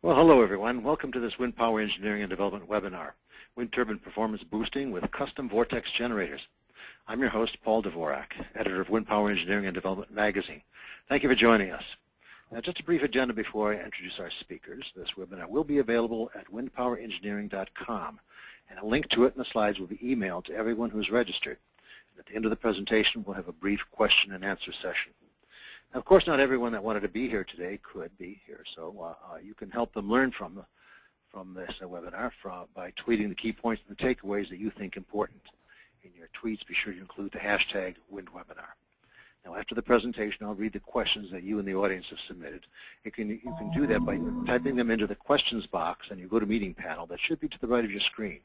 Well, hello everyone. Welcome to this Wind Power Engineering and Development webinar, Wind Turbine Performance Boosting with Custom Vortex Generators. I'm your host, Paul Dvorak, editor of Wind Power Engineering and Development magazine. Thank you for joining us. Now, just a brief agenda before I introduce our speakers. This webinar will be available at windpowerengineering.com, and a link to it and the slides will be emailed to everyone who's registered. And at the end of the presentation, we'll have a brief question and answer session. Now, of course, not everyone that wanted to be here today could be here, so you can help them learn from this webinar by tweeting the key points and the takeaways that you think important. In your tweets, be sure to include the hashtag WindWebinar. Now, after the presentation, I'll read the questions that you and the audience have submitted. You can do that by typing them into the questions box on your GoToMeeting panel that should be to the right of your screen.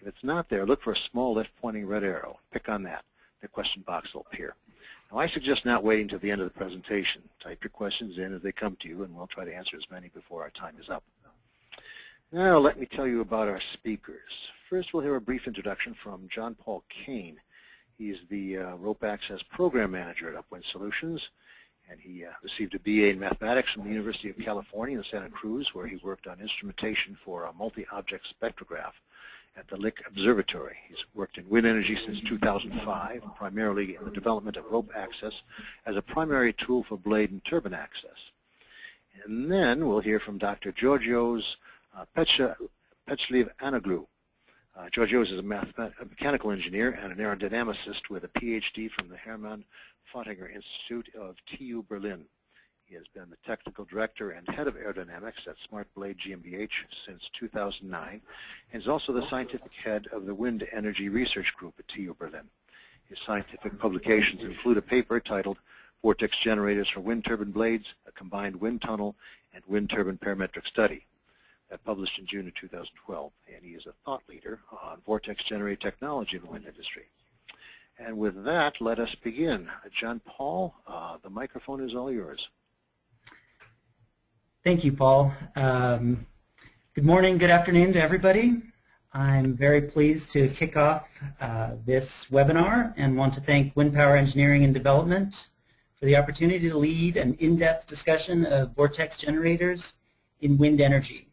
If it's not there, look for a small left pointing red arrow. Pick on that. The question box will appear. Now, I suggest not waiting until the end of the presentation. Type your questions in as they come to you, and we'll try to answer as many before our time is up. Now, let me tell you about our speakers. First, we'll hear a brief introduction from John Paul Kane. He's the Rope Access Program Manager at UpWind Solutions, and he received a BA in Mathematics from the University of California in Santa Cruz, where he worked on instrumentation for a multi-object spectrograph at the Lick Observatory. He's worked in wind energy since 2005, primarily in the development of rope access as a primary tool for blade and turbine access. And then we'll hear from Dr. Georgios Pechliv-Anaglu. Georgios is a mechanical engineer and an aerodynamicist with a PhD from the Hermann Fottinger Institute of TU Berlin. He has been the technical director and head of aerodynamics at SMART BLADE GmbH since 2009, and is also the scientific head of the Wind Energy Research Group at TU Berlin. His scientific publications include a paper titled Vortex Generators for Wind Turbine Blades, a Combined Wind Tunnel and Wind Turbine Parametric Study, that published in June of 2012, and he is a thought leader on vortex generator technology in the wind industry. And with that, let us begin. John Paul, the microphone is all yours. Thank you, Paul. Good morning, good afternoon to everybody. I'm very pleased to kick off this webinar and want to thank Wind Power Engineering and Development for the opportunity to lead an in-depth discussion of vortex generators in wind energy.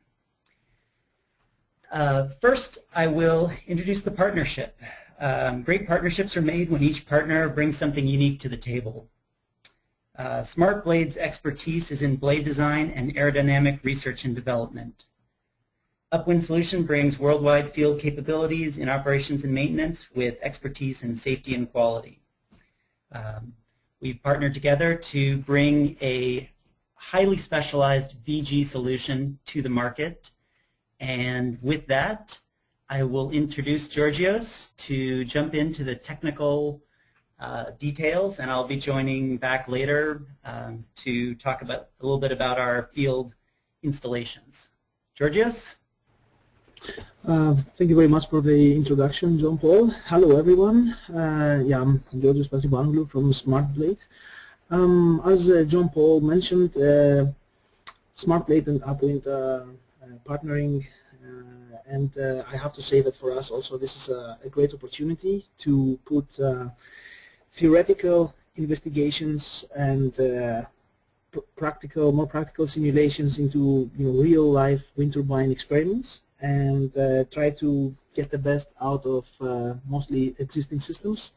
First, I will introduce the partnership. Great partnerships are made when each partner brings something unique to the table. SMART Blade's expertise is in blade design and aerodynamic research and development. UpWind Solutions brings worldwide field capabilities in operations and maintenance with expertise in safety and quality. We've partnered together to bring a highly specialized VG solution to the market. And with that, I will introduce Georgios to jump into the technical details, and I'll be joining back later to talk about a little bit about our field installations. Georgios? Thank you very much for the introduction, John Paul. Hello, everyone. I'm Georgios Pechliv-Anaglu from SMART BLADE. As John Paul mentioned, SMART BLADE and UpWind partnering, and I have to say that for us also this is a great opportunity to put theoretical investigations and more practical simulations into real-life wind turbine experiments and try to get the best out of mostly existing systems.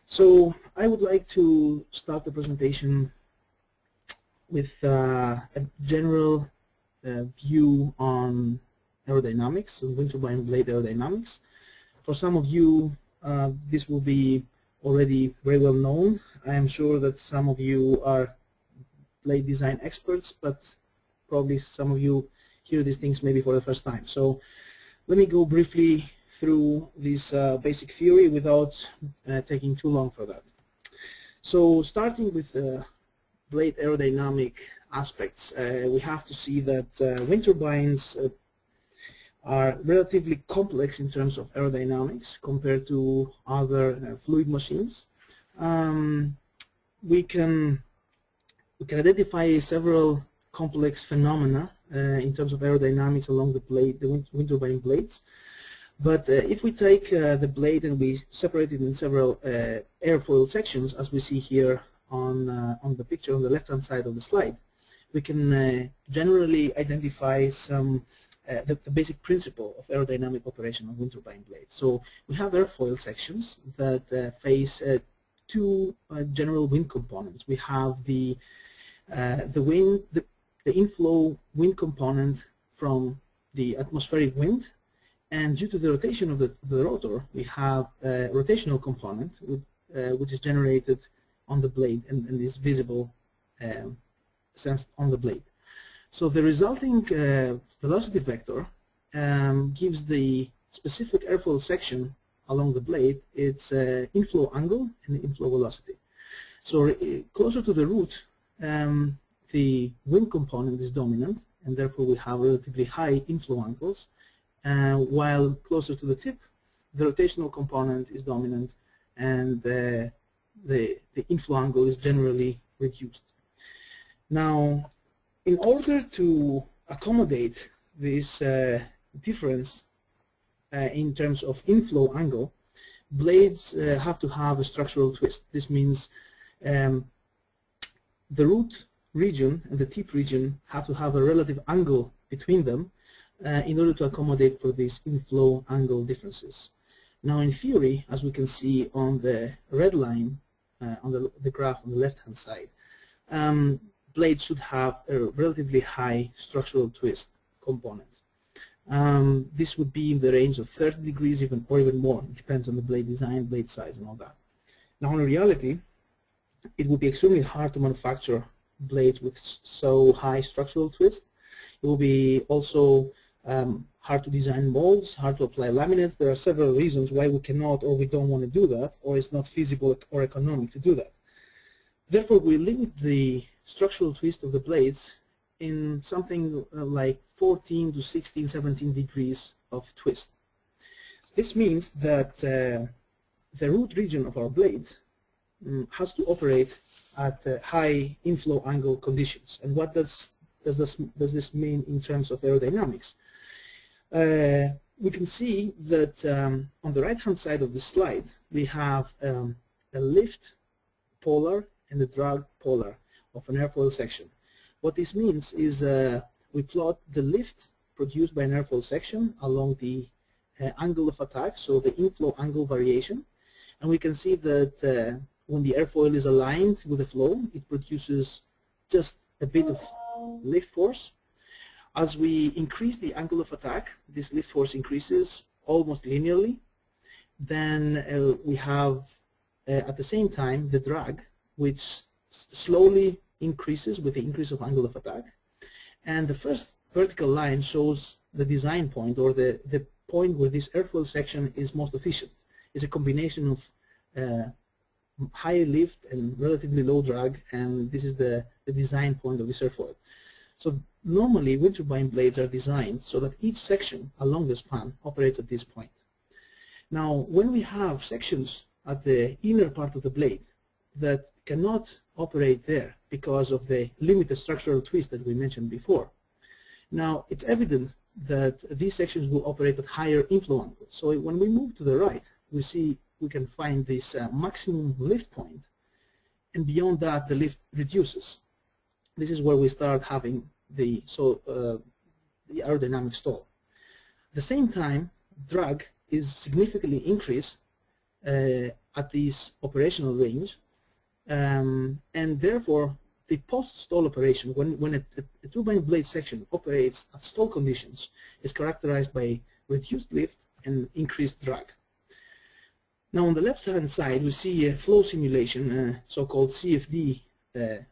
So I would like to start the presentation with a general view on aerodynamics, on wind turbine blade aerodynamics. For some of you, this will be already very well known. I am sure that some of you are blade design experts, but probably some of you hear these things maybe for the first time. So let me go briefly through this basic theory without taking too long for that. So starting with blade aerodynamic aspects, we have to see that wind turbines are relatively complex in terms of aerodynamics compared to other fluid machines. We can identify several complex phenomena in terms of aerodynamics along the wind turbine blades. But if we take the blade and we separate it in several airfoil sections, as we see here on the picture on the left-hand side of the slide, we can generally identify some the basic principle of aerodynamic operation of wind turbine blades. So we have airfoil sections that face two general wind components. We have the inflow wind component from the atmospheric wind, and due to the rotation of the rotor, we have a rotational component which is generated on the blade and is visible sensed on the blade. So the resulting velocity vector gives the specific airfoil section along the blade its inflow angle and inflow velocity. So closer to the root, the wind component is dominant, and therefore we have relatively high inflow angles, while closer to the tip, the rotational component is dominant, and the inflow angle is generally reduced. Now, in order to accommodate this difference in terms of inflow angle, blades have to have a structural twist. This means the root region and the tip region have to have a relative angle between them in order to accommodate for these inflow angle differences. Now, in theory, as we can see on the red line on the graph on the left-hand side, blades should have a relatively high structural twist component. This would be in the range of 30 degrees or even more. It depends on the blade design, blade size, and all that. Now, in reality, it would be extremely hard to manufacture blades with so high structural twist. It will be also hard to design molds, hard to apply laminates. There are several reasons why we cannot or we don't want to do that, or it's not feasible or economic to do that. Therefore, we limit the structural twist of the blades in something like 14 to 16, 17 degrees of twist. This means that the root region of our blades has to operate at high inflow angle conditions. And what does this mean in terms of aerodynamics? We can see that on the right-hand side of the slide, we have a lift polar and a drag polar of an airfoil section. What this means is we plot the lift produced by an airfoil section along the angle of attack, so the inflow angle variation, and we can see that when the airfoil is aligned with the flow, it produces just a bit of lift force. As we increase the angle of attack, this lift force increases almost linearly. Then we have at the same time the drag, which slowly increases with the increase of angle of attack. And the first vertical line shows the design point, or the point where this airfoil section is most efficient. It's a combination of high lift and relatively low drag, and this is the design point of this airfoil. So normally wind turbine blades are designed so that each section along the span operates at this point. Now, when we have sections at the inner part of the blade that cannot operate there because of the limited structural twist that we mentioned before, now it's evident that these sections will operate at higher inflow angles. So when we move to the right, we can find this maximum lift point, and beyond that the lift reduces. This is where we start having the aerodynamic stall. At the same time, drag is significantly increased at this operational range, and therefore the post-stall operation, when a turbine blade section operates at stall conditions, is characterized by reduced lift and increased drag. Now, on the left-hand side, we see a flow simulation, so-called CFD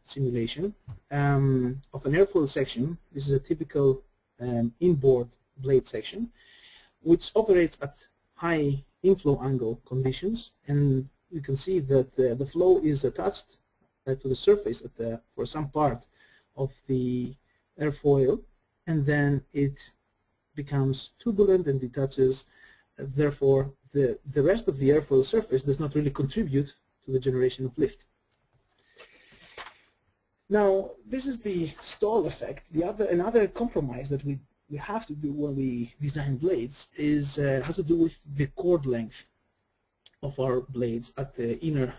simulation of an airfoil section. This is a typical inboard blade section, which operates at high inflow angle conditions, and you can see that the flow is attached to the surface for some part of the airfoil, and then it becomes turbulent and detaches. Therefore, the rest of the airfoil surface does not really contribute to the generation of lift. Now, this is the stall effect. Another compromise that we have to do when we design blades has to do with the chord length of our blades at the inner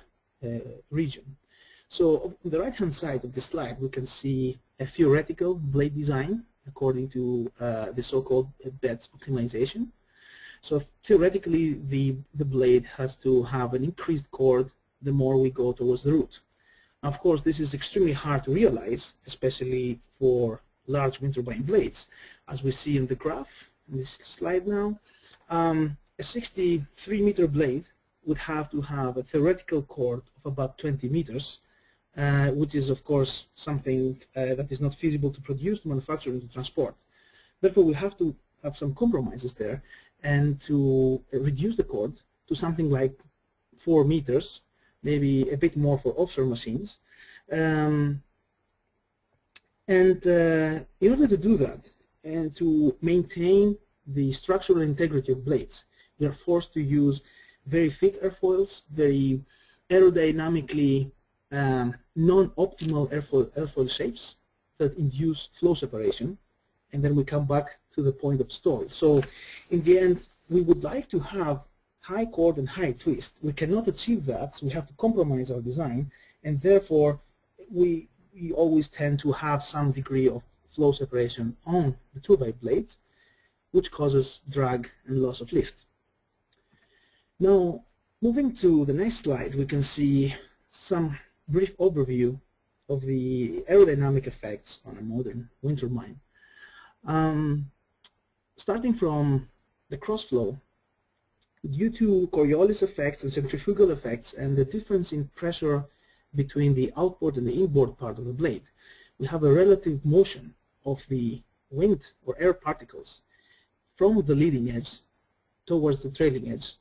region. So on the right-hand side of the slide, we can see a theoretical blade design according to the so-called beds optimization. So theoretically, the blade has to have an increased chord the more we go towards the root. Now, of course, this is extremely hard to realize, especially for large wind turbine blades. As we see in the graph, in this slide now, a 63-meter blade would have to have a theoretical chord of about 20 meters, which is, of course, something that is not feasible to produce, to manufacture, and to transport. Therefore, we have to have some compromises there and to reduce the chord to something like 4 meters, maybe a bit more for offshore machines. In order to do that and to maintain the structural integrity of blades, we are forced to use very thick airfoils, very aerodynamically non-optimal airfoil shapes that induce flow separation, and then we come back to the point of stall. So in the end, we would like to have high chord and high twist. We cannot achieve that, so we have to compromise our design, and therefore we always tend to have some degree of flow separation on the turbine blades, which causes drag and loss of lift. Now, moving to the next slide, we can see some brief overview of the aerodynamic effects on a modern wind turbine. Starting from the crossflow, due to Coriolis effects and centrifugal effects and the difference in pressure between the outboard and the inboard part of the blade, we have a relative motion of the wind or air particles from the leading edge towards the trailing edge,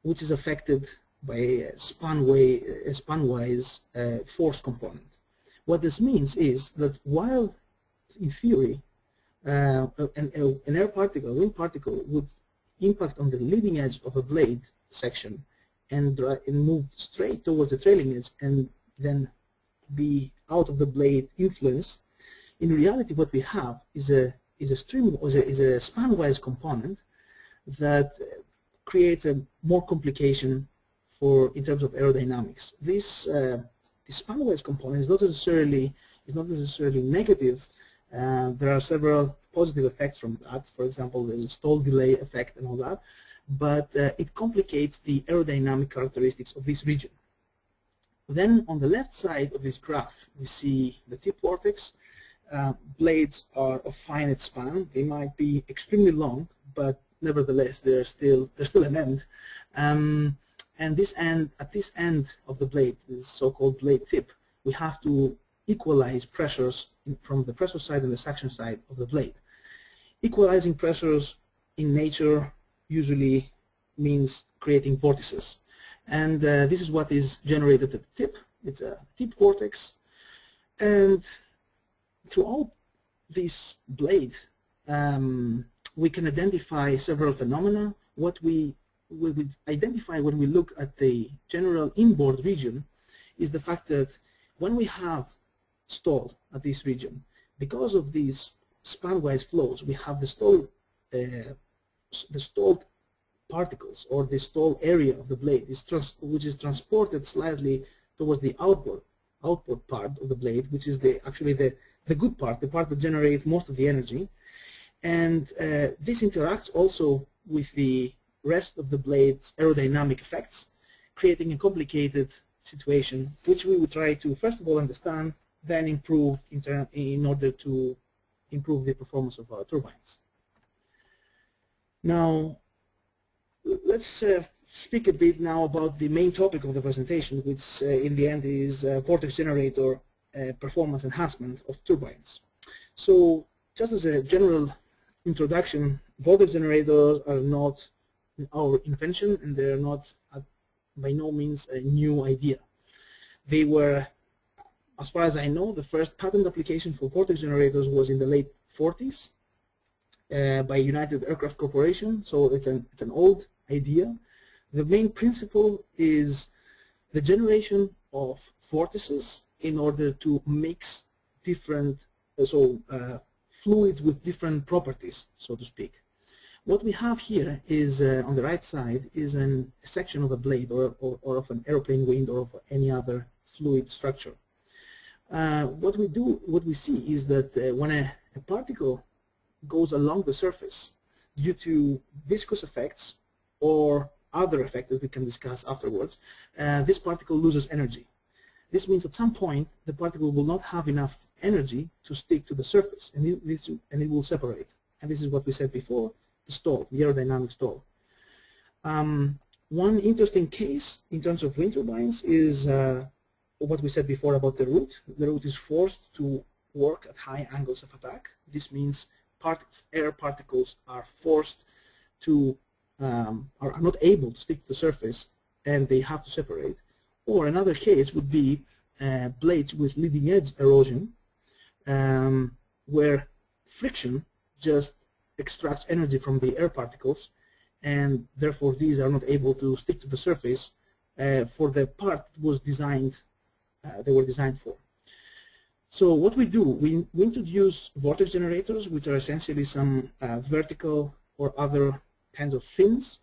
which is affected by a span-wise force component. What this means is that while, in theory, an air particle, a wind particle, would impact on the leading edge of a blade section and move straight towards the trailing edge and then be out of the blade influence, in reality what we have is a span-wise component that creates a more complication in terms of aerodynamics. This span-wise component is not necessarily negative. There are several positive effects from that. For example, there's a stall delay effect and all that, but it complicates the aerodynamic characteristics of this region. Then on the left side of this graph, we see the tip vortex. Blades are of finite span. They might be extremely long, but nevertheless, there's still an end. And at this end of the blade, this so-called blade tip, we have to equalize pressures from the pressure side and the suction side of the blade. Equalizing pressures in nature usually means creating vortices. And this is what is generated at the tip. It's a tip vortex. And throughout this blade, we can identify several phenomena. What we identify when we look at the general inboard region is the fact that when we have stall at this region, because of these span-wise flows, we have the stalled particles, or the stall area of the blade, which is transported slightly towards the outboard part of the blade, which is actually the good part, the part that generates most of the energy. And this interacts also with the rest of the blade's aerodynamic effects, creating a complicated situation, which we will try to first of all understand, then improve in order to improve the performance of our turbines. Now, let's speak a bit now about the main topic of the presentation, which in the end is Vortex Generator performance enhancement of turbines. So, just as a general introduction, Vortex Generators are not our invention, and they're not by no means a new idea. They were, as far as I know, the first patent application for Vortex Generators was in the late 40s by United Aircraft Corporation, so it's an old idea. The main principle is the generation of vortices in order to mix different fluids with different properties, so to speak. What we have here is, on the right side, is a section of a blade or of an airplane wing or of any other fluid structure. What we see is that when a particle goes along the surface due to viscous effects or other effects that we can discuss afterwards, this particle loses energy. This means at some point the particle will not have enough energy to stick to the surface, and it will separate. And this is what we said before, the stall, the aerodynamic stall. One interesting case in terms of wind turbines is what we said before about the root. The root is forced to work at high angles of attack. This means air particles are forced to, are not able to stick to the surface, and they have to separate. Or another case would be blades with leading edge erosion, where friction just extracts energy from the air particles, and therefore these are not able to stick to the surface for the part that was designed, they were designed for. So what we do, we introduce vortex generators, which are essentially some vertical or other kinds of fins.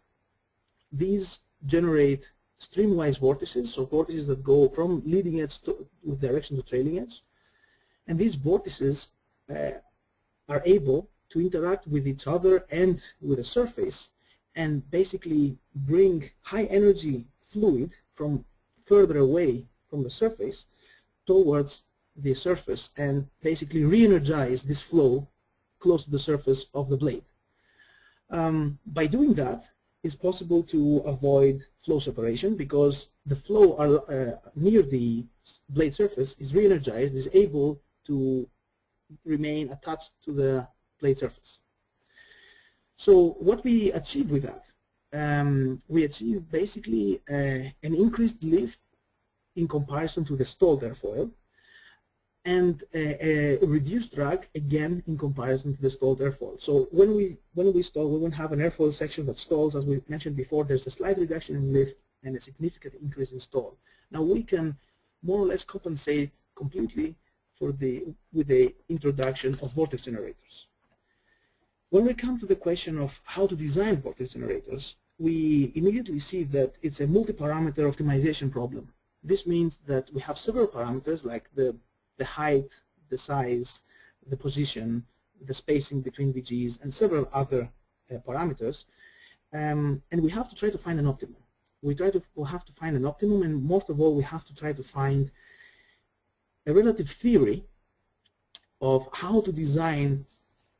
These generate streamwise vortices, so vortices that go from leading edge with direction to trailing edge. And these vortices are able to interact with each other and with the surface, and basically bring high energy fluid from further away from the surface towards the surface, and basically re-energize this flow close to the surface of the blade. By doing that, it's possible to avoid flow separation, because the flow near the blade surface is re-energized, is able to remain attached to the blade surface. So what we achieve with that? We achieve basically an increased lift in comparison to the stalled airfoil, and a reduced drag again in comparison to the stalled airfoil. So when we stall, we won't have an airfoil section that stalls. As we mentioned before, there's a slight reduction in lift and a significant increase in stall. Now we can more or less compensate completely with the introduction of vortex generators. When we come to the question of how to design vortex generators, we immediately see that it's a multi-parameter optimization problem. This means that we have several parameters like the height, the size, the position, the spacing between VGs, and several other parameters, and we have to try to find an optimum. We have to find an optimum, and most of all, we have to try to find a relative theory of how to design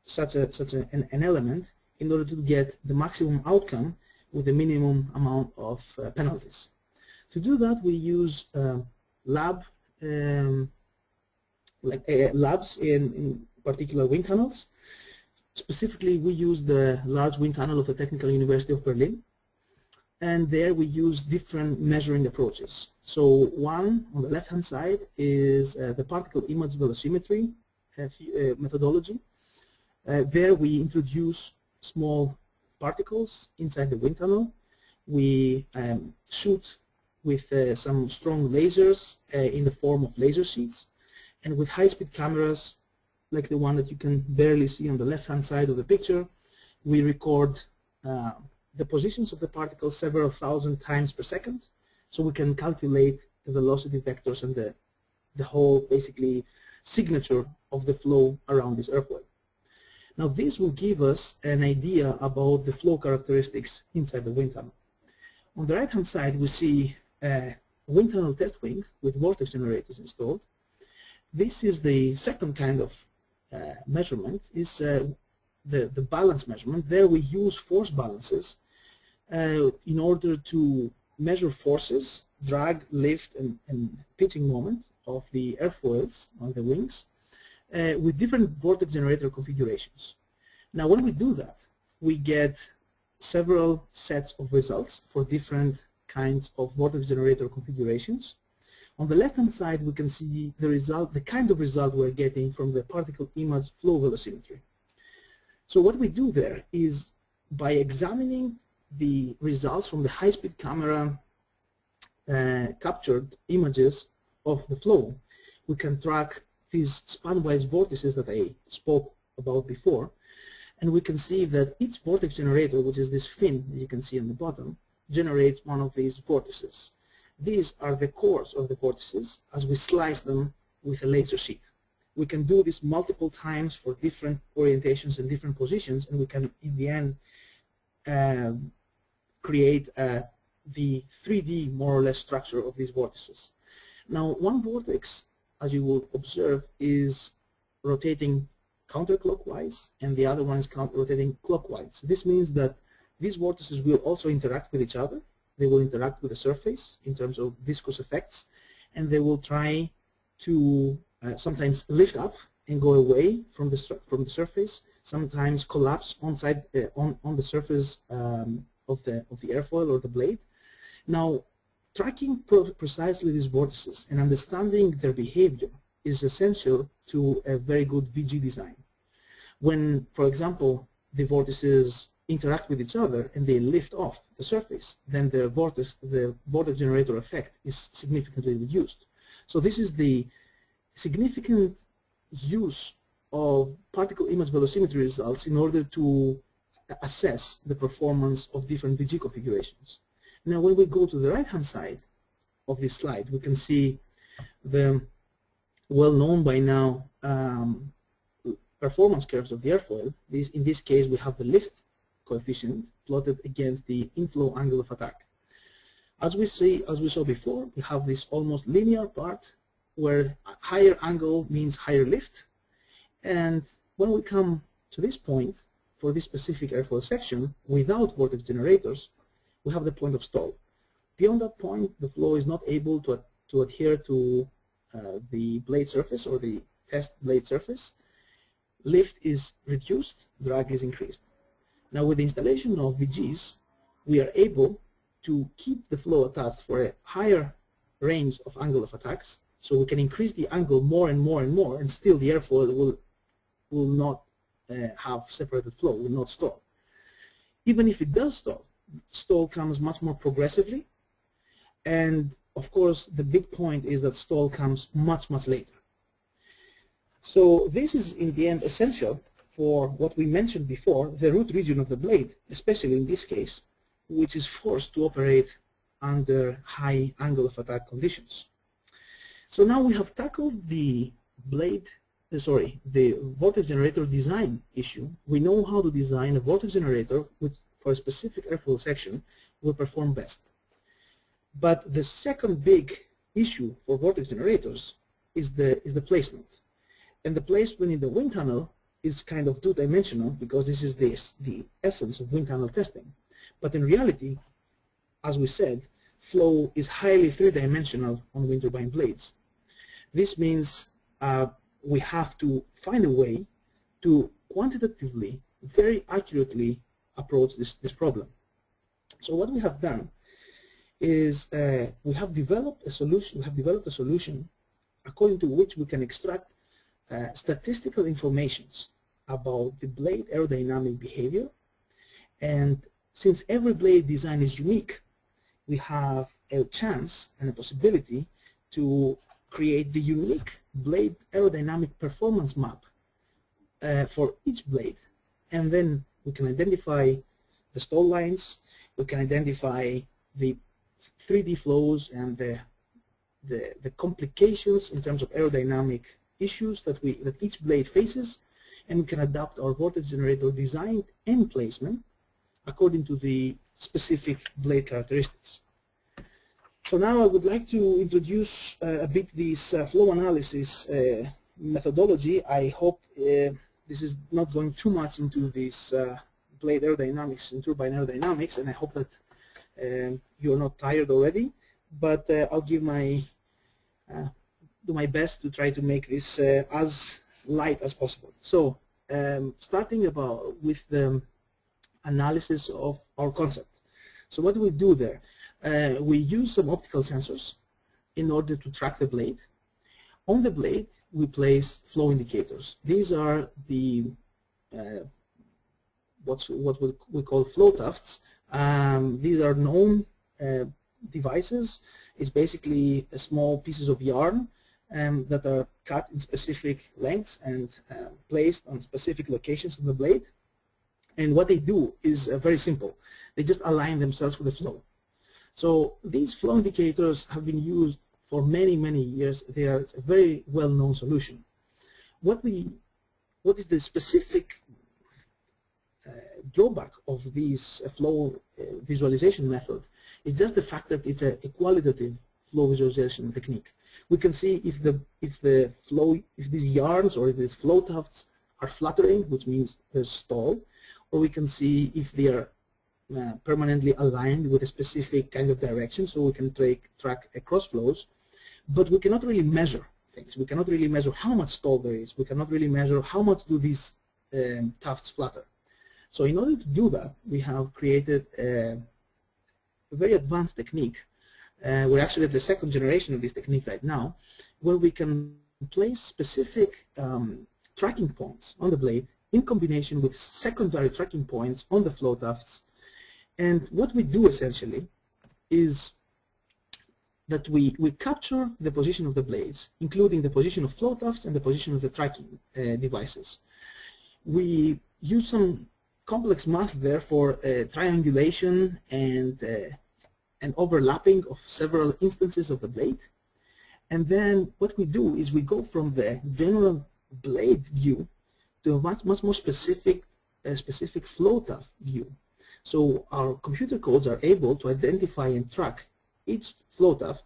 such an element in order to get the maximum outcome with the minimum amount of penalties. To do that, we use labs in particular wind tunnels. Specifically, we use the large wind tunnel of the Technical University of Berlin, and there we use different measuring approaches. So one on the left-hand side is the particle image velocimetry methodology. There we introduce small particles inside the wind tunnel. We shoot with some strong lasers in the form of laser sheets, and with high-speed cameras like the one that you can barely see on the left-hand side of the picture, we record the positions of the particles several thousand times per second, so we can calculate the velocity vectors and the whole basically signature of the flow around this airfoil. Now this will give us an idea about the flow characteristics inside the wind tunnel. On the right-hand side we see a wind tunnel test wing with vortex generators installed. This is the second kind of measurement, is the balance measurement. There we use force balances in order to measure forces, drag, lift, and pitching moment of the airfoils on the wings with different vortex generator configurations. Now when we do that, we get several sets of results for different kinds of vortex generator configurations. On the left-hand side, we can see the result, the kind of result we're getting from the particle image flow velocimetry. So what we do there is, by examining the results from the high-speed camera captured images of the flow, we can track these span-wise vortices that I spoke about before, and we can see that each vortex generator, which is this fin that you can see on the bottom, generates one of these vortices. These are the cores of the vortices as we slice them with a laser sheet. We can do this multiple times for different orientations and different positions, and we can, in the end, create the 3D, more or less, structure of these vortices. Now, one vortex, as you will observe, is rotating counterclockwise, and the other one is rotating clockwise. This means that these vortices will also interact with each other. They will interact with the surface in terms of viscous effects, and they will try to sometimes lift up and go away from the surface, sometimes collapse on the surface of the airfoil or the blade. Now, tracking precisely these vortices and understanding their behavior is essential to a very good VG design. When, for example, the vortices interact with each other and they lift off the surface, then the vortex generator effect is significantly reduced. So this is the significant use of particle image velocimetry results in order to assess the performance of different VG configurations. Now, when we go to the right-hand side of this slide, we can see the well-known by now performance curves of the airfoil. In this case, we have the lift coefficient plotted against the inflow angle of attack. As we saw before, we have this almost linear part where higher angle means higher lift, and when we come to this point for this specific airfoil section without vortex generators, we have the point of stall. Beyond that point, the flow is not able to adhere to the blade surface or the test blade surface. Lift is reduced, drag is increased. Now, with the installation of VGs, we are able to keep the flow attached for a higher range of angle of attacks, so we can increase the angle more and more and more, and still the airfoil will not have separated flow, will not stall. Even if it does stall comes much more progressively, and of course the big point is that stall comes much, much later. So this is in the end essential for what we mentioned before, the root region of the blade, especially in this case, which is forced to operate under high angle of attack conditions. So now we have tackled the vortex generator design issue. We know how to design a vortex generator which, for a specific airfoil section, will perform best. But the second big issue for vortex generators is the placement. And the placement in the wind tunnel is kind of two-dimensional, because this is the essence of wind tunnel testing. But in reality, as we said, flow is highly three-dimensional on wind turbine blades. This means we have to find a way to quantitatively, very accurately approach this problem. So what we have done is we have developed a solution according to which we can extract statistical informations about the blade aerodynamic behavior. And since every blade design is unique, we have a chance and a possibility to create the unique blade aerodynamic performance map for each blade. And then we can identify the stall lines, we can identify the 3D flows and the complications in terms of aerodynamic issues that each blade faces, and we can adapt our vortex generator design and placement according to the specific blade characteristics. So now I would like to introduce a bit this flow analysis methodology. I hope this is not going too much into this blade aerodynamics and turbine aerodynamics, and I hope that you're not tired already, but I'll give do my best to try to make this as light as possible. So starting with the analysis of our concept. So what do we do there? We use some optical sensors in order to track the blade. On the blade, we place flow indicators. These are the what we call flow tufts. These are known devices. It's basically small pieces of yarn that are cut in specific lengths and placed on specific locations on the blade. And what they do is very simple. They just align themselves with the flow. So these flow indicators have been used for many, many years. They are a very well-known solution. What is the specific drawback of this this visualization method? It's just the fact that it's a qualitative flow visualization technique. We can see if these yarns or if these flow tufts are fluttering, which means there's stall, or we can see if they are permanently aligned with a specific kind of direction, so we can track across flows, but we cannot really measure things. We cannot really measure how much stall there is. We cannot really measure how much do these tufts flutter. So in order to do that, we have created a very advanced technique. We're actually at the second generation of this technique right now, where we can place specific tracking points on the blade in combination with secondary tracking points on the flow tufts. And what we do essentially is that we capture the position of the blades, including the position of flow tufts and the position of the tracking devices. We use some complex math there for triangulation and overlapping of several instances of the blade. And then what we do is we go from the general blade view to a much more specific flow tuft view. So our computer codes are able to identify and track each flow tuft,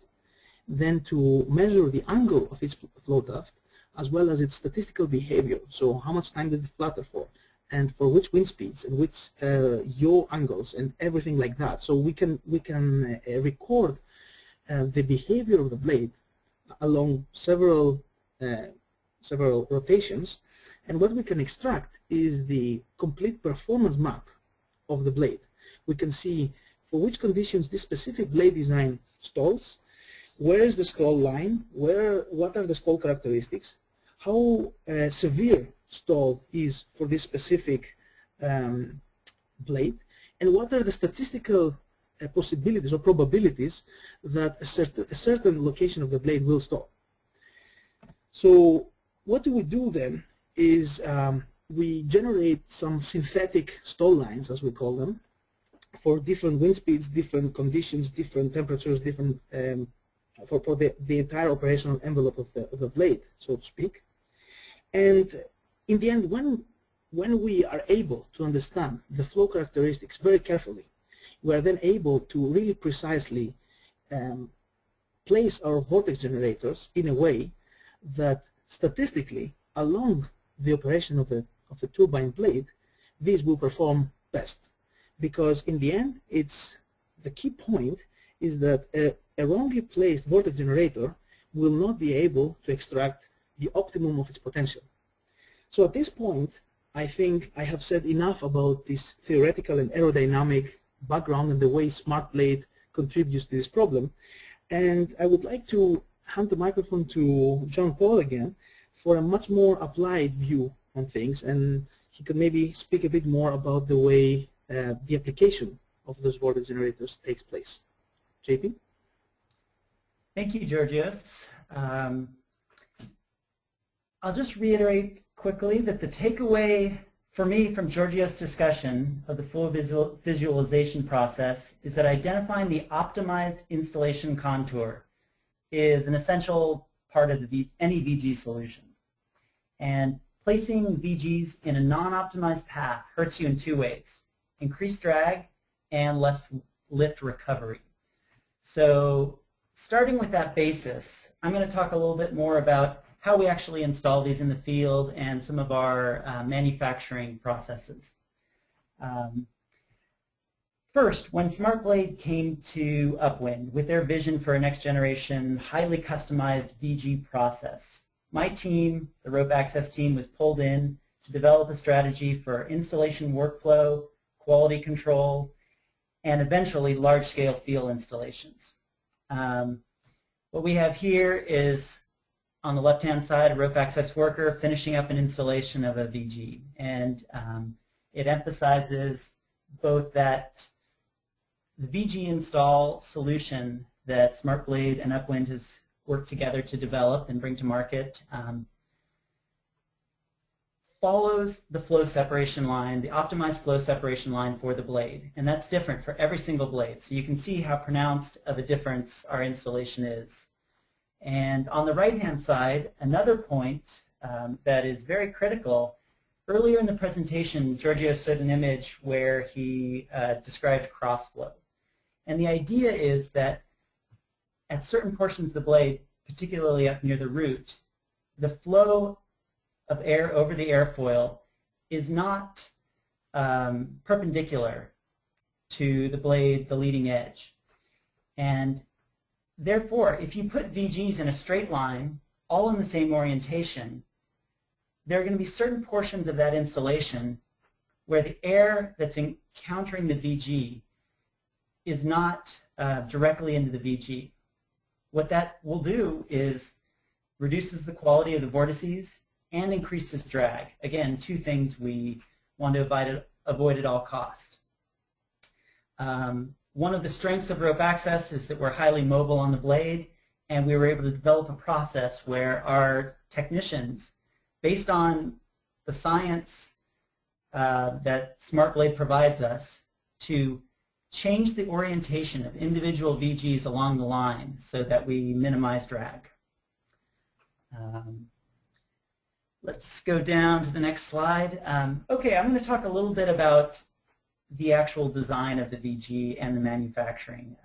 then to measure the angle of each flow tuft, as well as its statistical behavior. So how much time did it flutter for, and for which wind speeds, and which yaw angles, and everything like that. So we can record the behavior of the blade along several rotations, and what we can extract is the complete performance map of the blade. We can see for which conditions this specific blade design stalls, where is the stall line, what are the stall characteristics, how severe stall is for this specific blade, and what are the statistical possibilities or probabilities that a certain location of the blade will stall. So what do we do then is we generate some synthetic stall lines, as we call them, for different wind speeds, different conditions, different temperatures, different for the entire operational envelope of the blade, so to speak. And in the end, when we are able to understand the flow characteristics very carefully, we are then able to really precisely place our vortex generators in a way that statistically, along the operation of the turbine blade, these will perform best. Because in the end, the key point is that a wrongly placed vortex generator will not be able to extract the optimum of its potential. So at this point, I think I have said enough about this theoretical and aerodynamic background and the way SMART BLADE contributes to this problem. And I would like to hand the microphone to John Paul again for a much more applied view on things, and he could maybe speak a bit more about the way the application of those vortex generators takes place. JP? Thank you, Georgios. I'll just reiterate quickly that the takeaway for me from Georgios' discussion of the flow visualization process is that identifying the optimized installation contour is an essential part of any VG solution. And placing VGs in a non-optimized path hurts you in two ways: increased drag and less lift recovery. So starting with that basis, I'm going to talk a little bit more about how we actually install these in the field and some of our manufacturing processes. First, when SMART BLADE came to UpWind with their vision for a next generation, highly customized VG process, my team, the rope access team, was pulled in to develop a strategy for installation workflow, quality control, and eventually large-scale field installations. What we have here is, on the left-hand side, a rope access worker finishing up an installation of a VG. And it emphasizes both that the VG install solution that SMART BLADE and UpWind has worked together to develop and bring to market follows the flow separation line, the optimized flow separation line for the blade. And that's different for every single blade. So you can see how pronounced of a difference our installation is. And on the right-hand side, another point that is very critical. Earlier in the presentation, Giorgio showed an image where he described crossflow. And the idea is that at certain portions of the blade, particularly up near the root, the flow of air over the airfoil is not perpendicular to the blade, the leading edge. And therefore, if you put VGs in a straight line, all in the same orientation, there are going to be certain portions of that installation where the air that's encountering the VG is not directly into the VG. What that will do is reduces the quality of the vortices and increases drag. Again, two things we want to avoid at all costs. One of the strengths of rope access is that we're highly mobile on the blade, and we were able to develop a process where our technicians, based on the science that SMART Blade provides us, to change the orientation of individual VGs along the line so that we minimize drag. Let's go down to the next slide. Okay, I'm going to talk a little bit about the actual design of the VG and the manufacturing.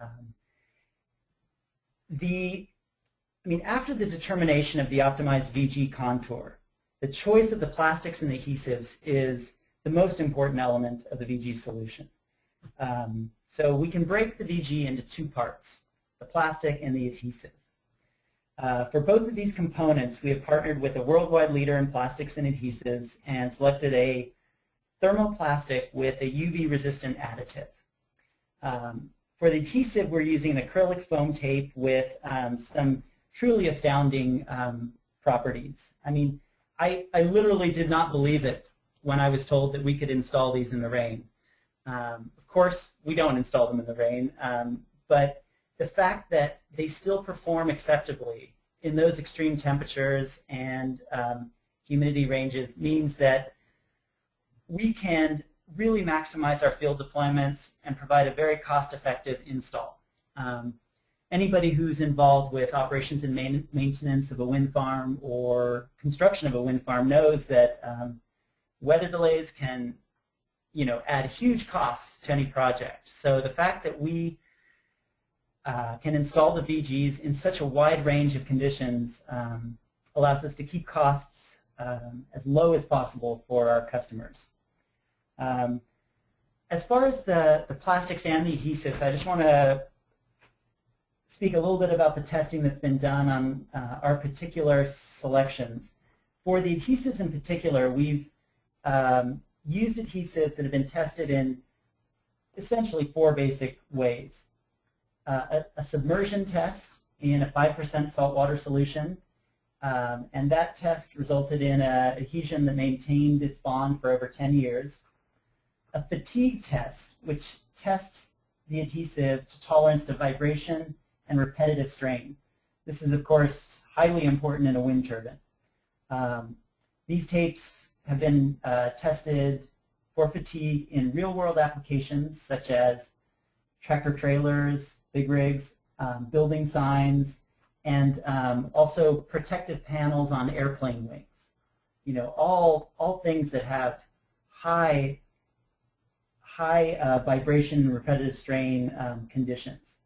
After the determination of the optimized VG contour, the choice of the plastics and the adhesives is the most important element of the VG solution. So we can break the VG into two parts, the plastic and the adhesive. For both of these components, we have partnered with a worldwide leader in plastics and adhesives and selected a thermoplastic with a UV-resistant additive. For the adhesive, we're using an acrylic foam tape with some truly astounding properties. I literally did not believe it when I was told that we could install these in the rain. Of course, we don't install them in the rain, but the fact that they still perform acceptably in those extreme temperatures and humidity ranges means that we can really maximize our field deployments and provide a very cost-effective install. Anybody who's involved with operations and maintenance of a wind farm or construction of a wind farm knows that weather delays can add huge costs to any project. So the fact that we can install the VGs in such a wide range of conditions allows us to keep costs as low as possible for our customers. As far as the plastics and the adhesives, I just want to speak a little bit about the testing that's been done on our particular selections. For the adhesives in particular, we've used adhesives that have been tested in essentially 4 basic ways. A submersion test in a 5% saltwater solution, and that test resulted in an adhesion that maintained its bond for over 10 years. A fatigue test, which tests the adhesive to tolerance to vibration and repetitive strain. This is, of course, highly important in a wind turbine. These tapes have been tested for fatigue in real-world applications such as tractor-trailers, big rigs, building signs, and also protective panels on airplane wings. All things that have high vibration and repetitive strain conditions.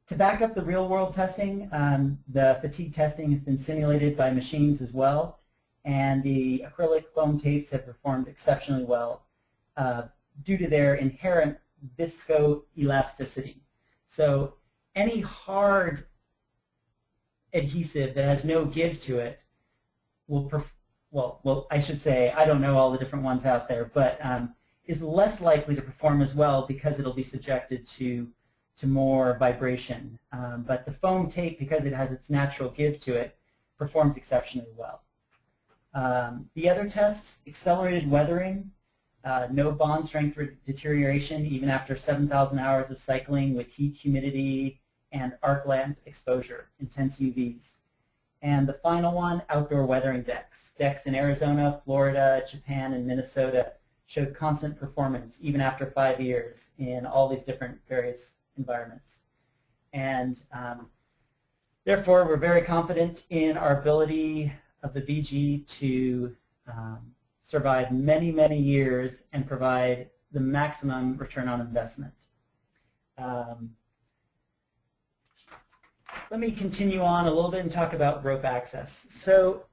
To back up the real-world testing, the fatigue testing has been simulated by machines as well, and the acrylic foam tapes have performed exceptionally well due to their inherent viscoelasticity. So any hard adhesive that has no give to it will, I should say, I don't know all the different ones out there, but is less likely to perform as well because it'll be subjected to more vibration. But the foam tape, because it has its natural give to it, performs exceptionally well. The other tests, accelerated weathering, no bond strength deterioration even after 7,000 hours of cycling with heat, humidity, and arc lamp exposure, intense UVs. And the final one, outdoor weathering decks. Decks in Arizona, Florida, Japan, and Minnesota showed constant performance even after 5 years in all these different various environments. And therefore, we're very confident in our ability of the VG to survive many, many years and provide the maximum return on investment. Let me continue on a little bit and talk about rope access. So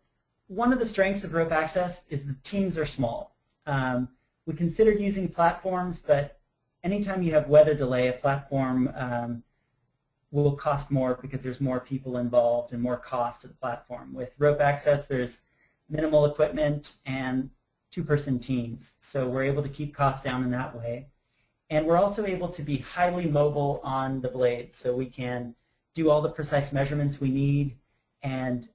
one of the strengths of rope access is the teams are small. We considered using platforms, but anytime you have weather delay, a platform will cost more because there's more people involved and more cost to the platform. With rope access, there's minimal equipment and two-person teams. So we're able to keep costs down in that way. And we're also able to be highly mobile on the blade, so we can do all the precise measurements we need and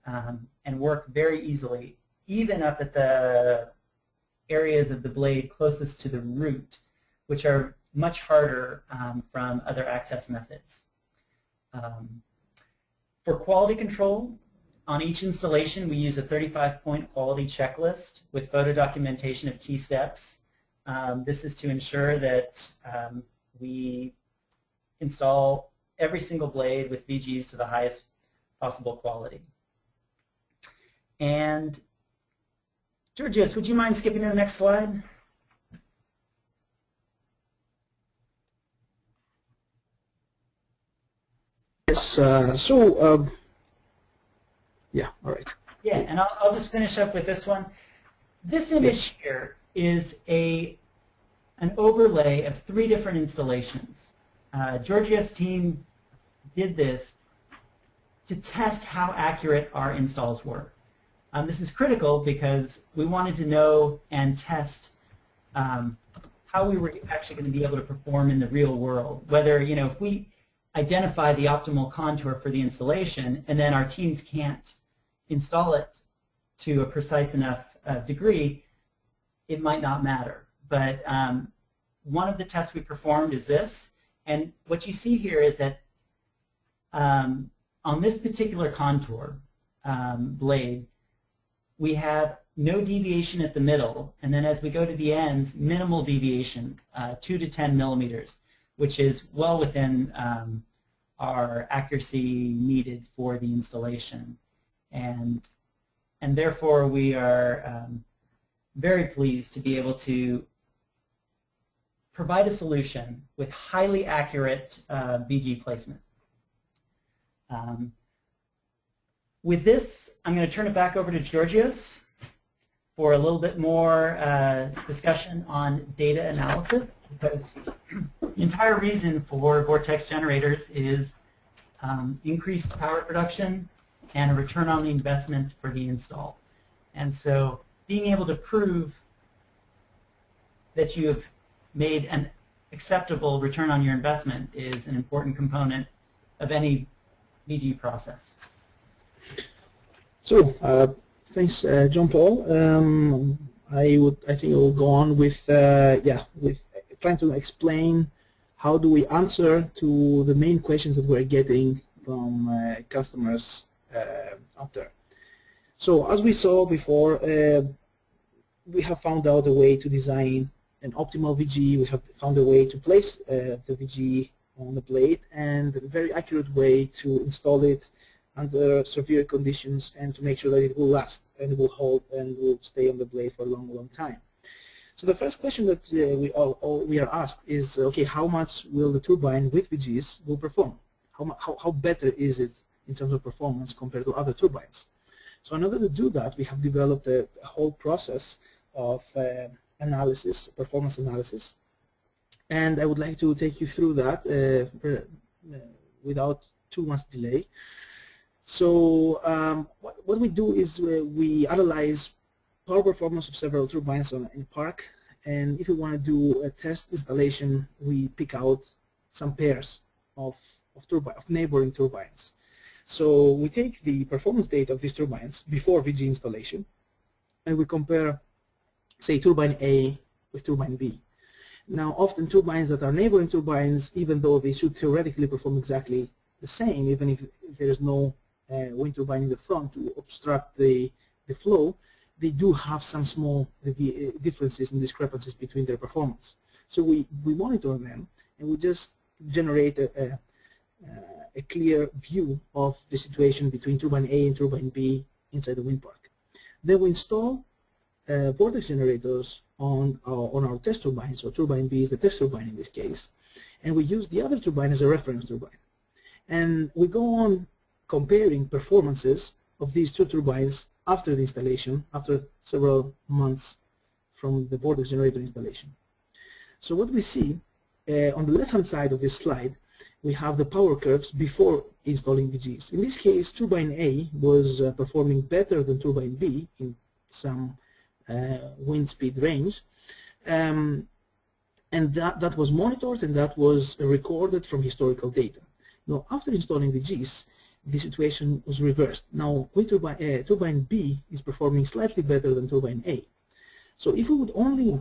work very easily, even up at the areas of the blade closest to the root, which are much harder from other access methods. For quality control, on each installation we use a 35-point quality checklist with photo documentation of key steps. This is to ensure that we install every single blade with VGs to the highest possible quality. And Georgios, would you mind skipping to the next slide? Yes, yeah, all right. Yeah, and I'll just finish up with this one. This image here is an overlay of 3 different installations. Georgios' team did this to test how accurate our installs were. This is critical because we wanted to know and test how we were actually going to be able to perform in the real world. Whether, if we identify the optimal contour for the installation and then our teams can't install it to a precise enough degree, it might not matter. But one of the tests we performed is this. And what you see here is that on this particular contour blade, we have no deviation at the middle, and then as we go to the ends, minimal deviation, 2 to 10 millimeters, which is well within our accuracy needed for the installation. And therefore, we are very pleased to be able to provide a solution with highly accurate VG placement. With this, I'm going to turn it back over to Georgios for a little bit more discussion on data analysis, because the entire reason for Vortex Generators is increased power production and a return on the investment for the install. And so being able to prove that you have made an acceptable return on your investment is an important component of any VG process. So, thanks, John Paul. I think I will go on with with trying to explain how do we answer to the main questions that we're getting from customers out there. So, as we saw before, we have found out a way to design an optimal VG. We have found a way to place the VG on the blade, and a very accurate way to install it under severe conditions and to make sure that it will last and it will hold and will stay on the blade for a long, long time. So the first question that we are asked is, okay, how much will the turbine with VGs will perform? How better is it in terms of performance compared to other turbines? So in order to do that, we have developed a whole process of analysis, performance analysis, and I would like to take you through that without too much delay. So what we do is we analyze power performance of several turbines in park, and if we want to do a test installation, we pick out some pairs of neighboring turbines. So we take the performance data of these turbines before VG installation, and we compare, say, turbine A with turbine B. Now, often turbines that are neighboring turbines, even though they should theoretically perform exactly the same, even if there is no wind turbine in the front to obstruct the flow, they do have some small differences and discrepancies between their performance. So we monitor them, and we just generate a clear view of the situation between turbine A and turbine B inside the wind park. Then we install vortex generators on our test turbine. So turbine B is the test turbine in this case, and we use the other turbine as a reference turbine. And we go on comparing performances of these two turbines after the installation, after several months from the vortex generator installation. So what we see on the left-hand side of this slide, we have the power curves before installing VGs. In this case, turbine A was performing better than turbine B in some wind speed range, and that was monitored, and that was recorded from historical data. Now, after installing VGs, the situation was reversed. Now, turbine B is performing slightly better than turbine A. So if we would only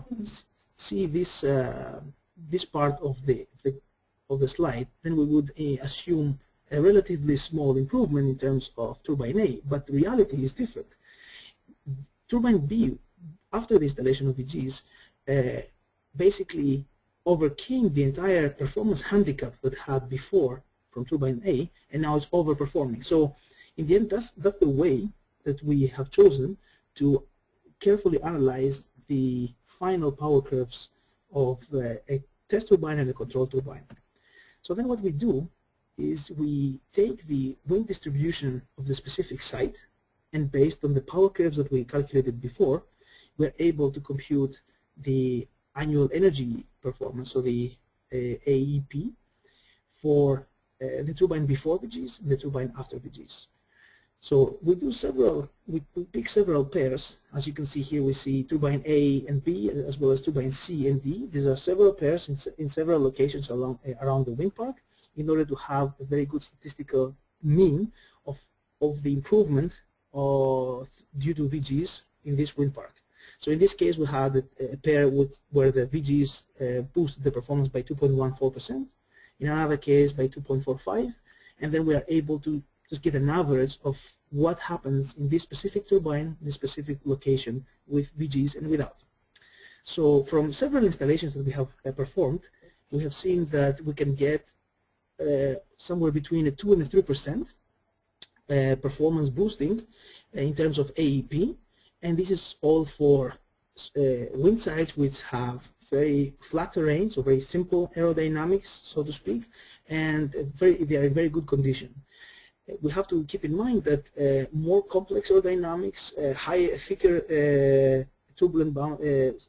see this this part of the slide, then we would assume a relatively small improvement in terms of turbine A, but the reality is different. Turbine B, after the installation of VGs, basically overcame the entire performance handicap that it had before from turbine A, and now it's overperforming. So in the end, that's the way that we have chosen to carefully analyze the final power curves of a test turbine and a control turbine. So then what we do is we take the wind distribution of the specific site, and based on the power curves that we calculated before, we're able to compute the annual energy performance, so the AEP, for the turbine before VGs and the turbine after VGs. So we do we pick several pairs. As you can see here, we see turbine A and B, as well as turbine C and D. These are several pairs in several locations around the wind park, in order to have a very good statistical mean of the improvement due to VGs in this wind park. So in this case, we had a pair where the VGs boosted the performance by 2.14%, in another case by 2.45%, and then we are able to just get an average of what happens in this specific turbine, this specific location, with VGs and without. So from several installations that we have performed, we have seen that we can get somewhere between a 2 and a 3% performance boosting in terms of AEP, and this is all for wind sites which have very flat terrain, so very simple aerodynamics, so to speak, and they are in very good condition. We have to keep in mind that more complex aerodynamics, thicker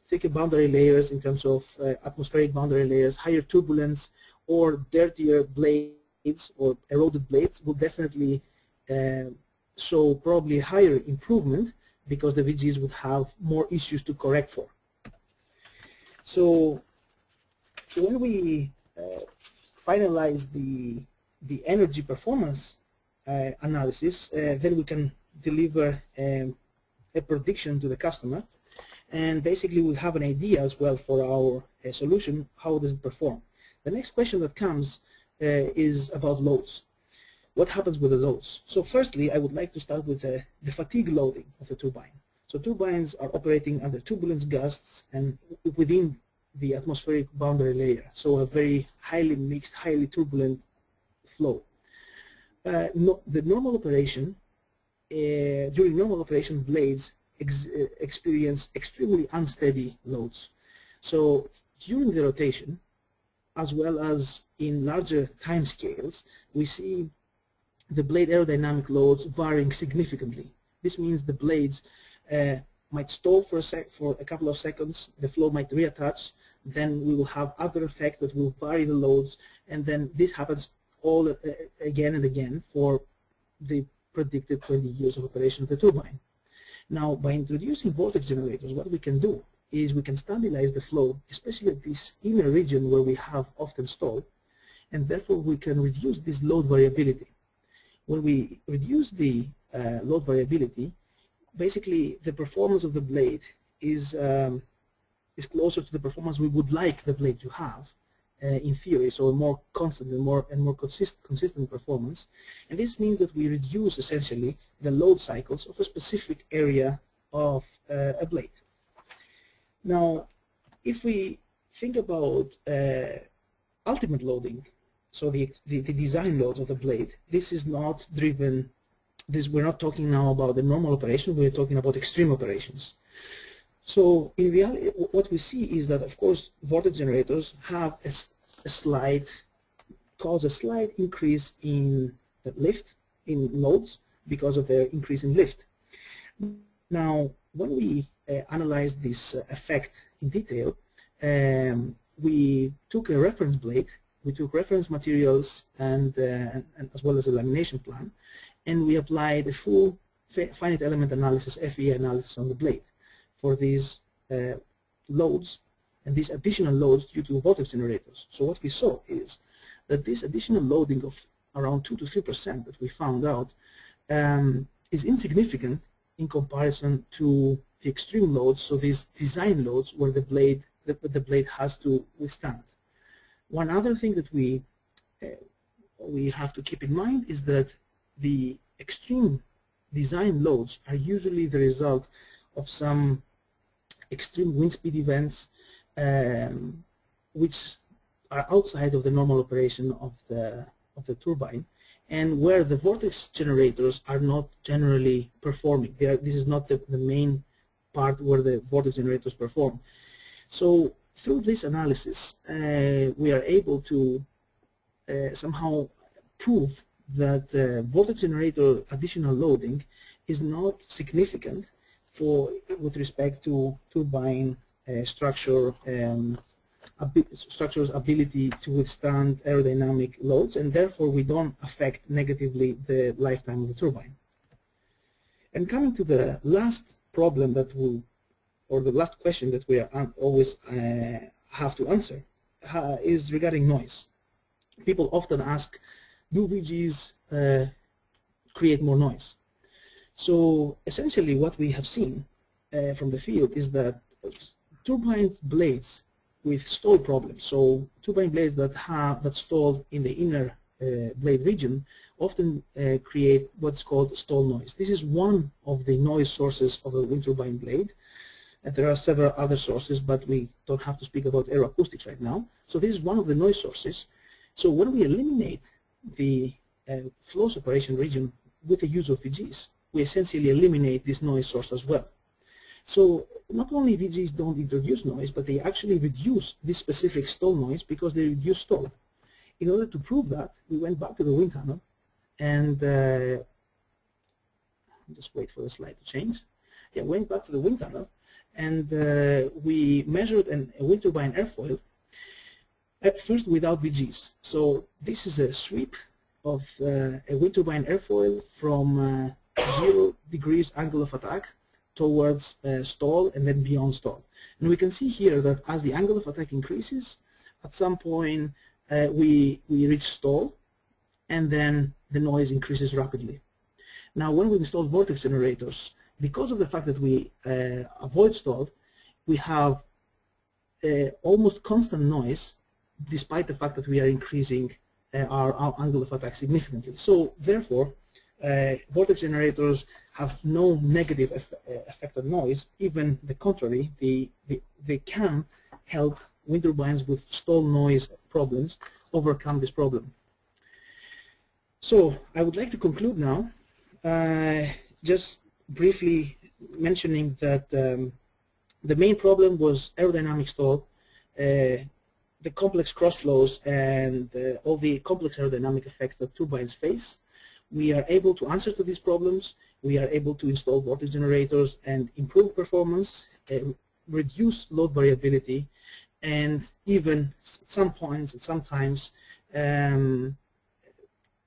thicker boundary layers in terms of atmospheric boundary layers, higher turbulence, or dirtier blades or eroded blades will definitely show probably higher improvement, because the VGs would have more issues to correct for. So when we finalize the energy performance analysis, then we can deliver a prediction to the customer, and basically we'll have an idea as well for our solution, how does it perform. The next question that comes is about loads. What happens with the loads? So firstly, I would like to start with the fatigue loading of a turbine. So turbines are operating under turbulence gusts and within the atmospheric boundary layer, so a very highly mixed, highly turbulent flow. The normal operation, during normal operation, blades experience extremely unsteady loads. So during the rotation, as well as in larger time scales, we see the blade aerodynamic loads varying significantly. This means the blades might stall for a couple of seconds, the flow might reattach, then we will have other effects that will vary the loads, and then this happens all again and again for the predicted 20 years of operation of the turbine. Now, by introducing vortex generators, what we can do is we can stabilize the flow, especially at this inner region where we have often stall, and therefore we can reduce this load variability. When we reduce the load variability, basically the performance of the blade is closer to the performance we would like the blade to have in theory, so a more constant and more consistent performance. And this means that we reduce essentially the load cycles of a specific area of a blade. Now, if we think about ultimate loading, so the design loads of the blade, this is not driven, we're not talking now about the normal operation, we're talking about extreme operations. So in reality, what we see is that, of course, vortex generators have cause a slight increase in the lift, in loads, because of their increase in lift. Now, when we analyzed this effect in detail, we took a reference blade, we took reference materials and as well as a lamination plan, and we applied a full finite element analysis, FEA analysis on the blade for these loads and these additional loads due to vortex generators. So what we saw is that this additional loading of around 2 to 3% that we found out is insignificant in comparison to the extreme loads, so these design loads where the blade has to withstand. One other thing that we have to keep in mind is that the extreme design loads are usually the result of some extreme wind speed events which are outside of the normal operation of the turbine, and where the vortex generators are not generally performing. This is not the main part where the vortex generators perform. So through this analysis, we are able to somehow prove that vortex generator additional loading is not significant with respect to turbine structure's ability to withstand aerodynamic loads, and therefore we don't affect negatively the lifetime of the turbine. And coming to the last problem or the last question that we always have to answer is regarding noise. People often ask, do VGs create more noise? So essentially what we have seen from the field is that turbine blades with stall problems, so turbine blades that stall in the inner blade region, often create what's called stall noise. This is one of the noise sources of a wind turbine blade. And there are several other sources, but we don't have to speak about aeroacoustics right now. So this is one of the noise sources. So when we eliminate the flow separation region with the use of VGs, we essentially eliminate this noise source as well. So not only VGs don't introduce noise, but they actually reduce this specific stall noise because they reduce stall. In order to prove that, we went back to the wind tunnel and just wait for the slide to change. Yeah, went back to the wind tunnel and we measured a wind turbine airfoil at first without VGs. So this is a sweep of a wind turbine airfoil from 0 degrees angle of attack towards stall and then beyond stall. And we can see here that as the angle of attack increases, at some point we reach stall, and then the noise increases rapidly. Now when we install vortex generators, because of the fact that we avoid stall, we have almost constant noise despite the fact that we are increasing our angle of attack significantly. So therefore, vortex generators have no negative effect on noise. Even the contrary, they can help wind turbines with stall noise problems overcome this problem. So I would like to conclude now, just briefly mentioning that the main problem was aerodynamic stall, the complex crossflows, and all the complex aerodynamic effects that turbines face. We are able to answer to these problems. We are able to install vortex generators and improve performance, reduce load variability, and even at some points and sometimes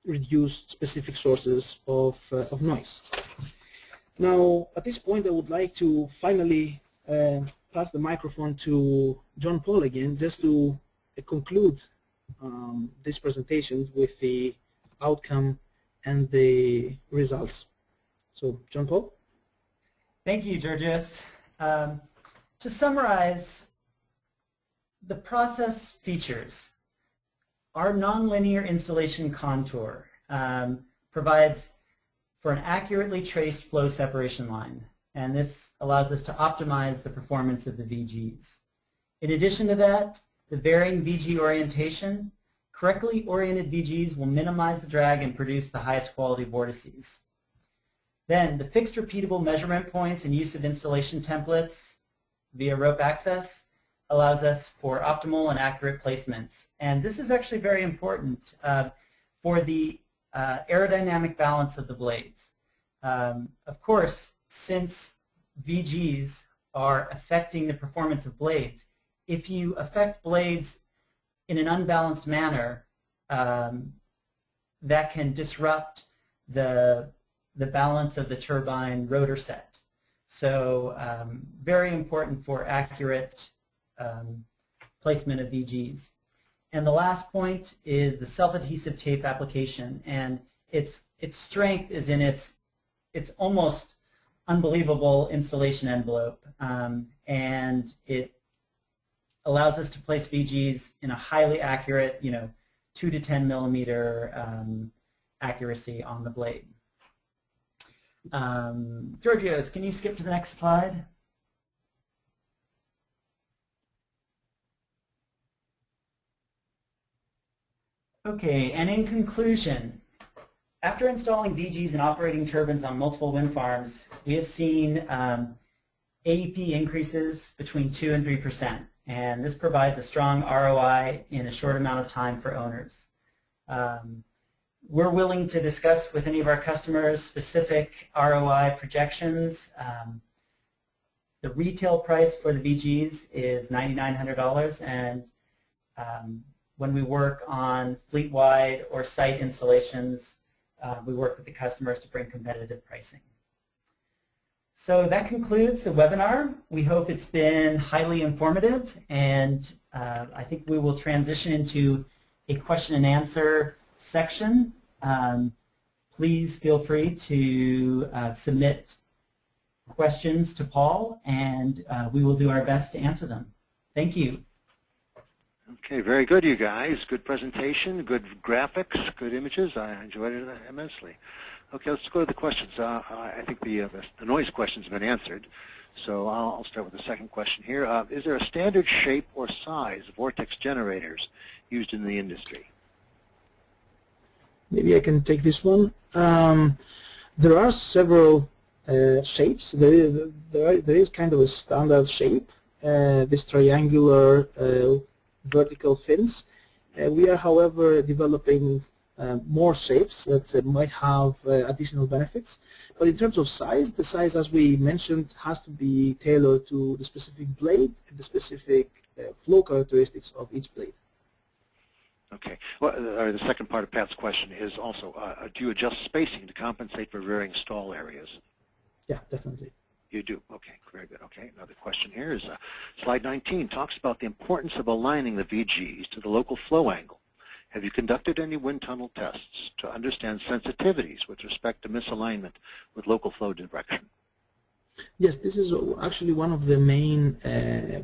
reduce specific sources of noise. Now, at this point, I would like to finally pass the microphone to John Paul again, just to conclude this presentation with the outcome and the results. So, John Paul? Thank you, Georgios. To summarize, the process features our nonlinear installation contour provides for an accurately traced flow separation line, and this allows us to optimize the performance of the VGs. In addition to that, the varying VG orientation, correctly oriented VGs will minimize the drag and produce the highest quality vortices. Then the fixed repeatable measurement points and use of installation templates via rope access allows us for optimal and accurate placements. And this is actually very important for the aerodynamic balance of the blades. Of course, since VGs are affecting the performance of blades, if you affect blades in an unbalanced manner, that can disrupt the balance of the turbine rotor set. So very important for accurate placement of VGs. And the last point is the self-adhesive tape application, and its strength is in its almost unbelievable installation envelope, and it allows us to place VGs in a highly accurate, 2 to 10 millimeter accuracy on the blade. Georgios, can you skip to the next slide? Okay, and in conclusion, after installing VGs and operating turbines on multiple wind farms, we have seen AEP increases between 2 and 3%, and this provides a strong ROI in a short amount of time for owners. We're willing to discuss with any of our customers specific ROI projections. The retail price for the VGs is $9,900, and when we work on fleet-wide or site installations, we work with the customers to bring competitive pricing. So that concludes the webinar. We hope it's been highly informative, and I think we will transition into a question and answer section. Please feel free to submit questions to Paul, and we will do our best to answer them. Thank you. Okay, very good, you guys. Good presentation, good graphics, good images. I enjoyed it immensely. Okay, let's go to the questions. I think the noise question's been answered, so I'll start with the second question here. Is there a standard shape or size of vortex generators used in the industry? Maybe I can take this one. There are several shapes. There is kind of a standard shape, this triangular vertical fins. We are, however, developing more shapes that might have additional benefits. But in terms of size, the size, as we mentioned, has to be tailored to the specific blade and the specific flow characteristics of each blade. Okay. Well, the second part of Pat's question is also, do you adjust spacing to compensate for varying stall areas? Yeah, definitely. You do. Okay, very good. Okay, another question here is slide 19 talks about the importance of aligning the VGs to the local flow angle. Have you conducted any wind tunnel tests to understand sensitivities with respect to misalignment with local flow direction? Yes, this is actually one of the main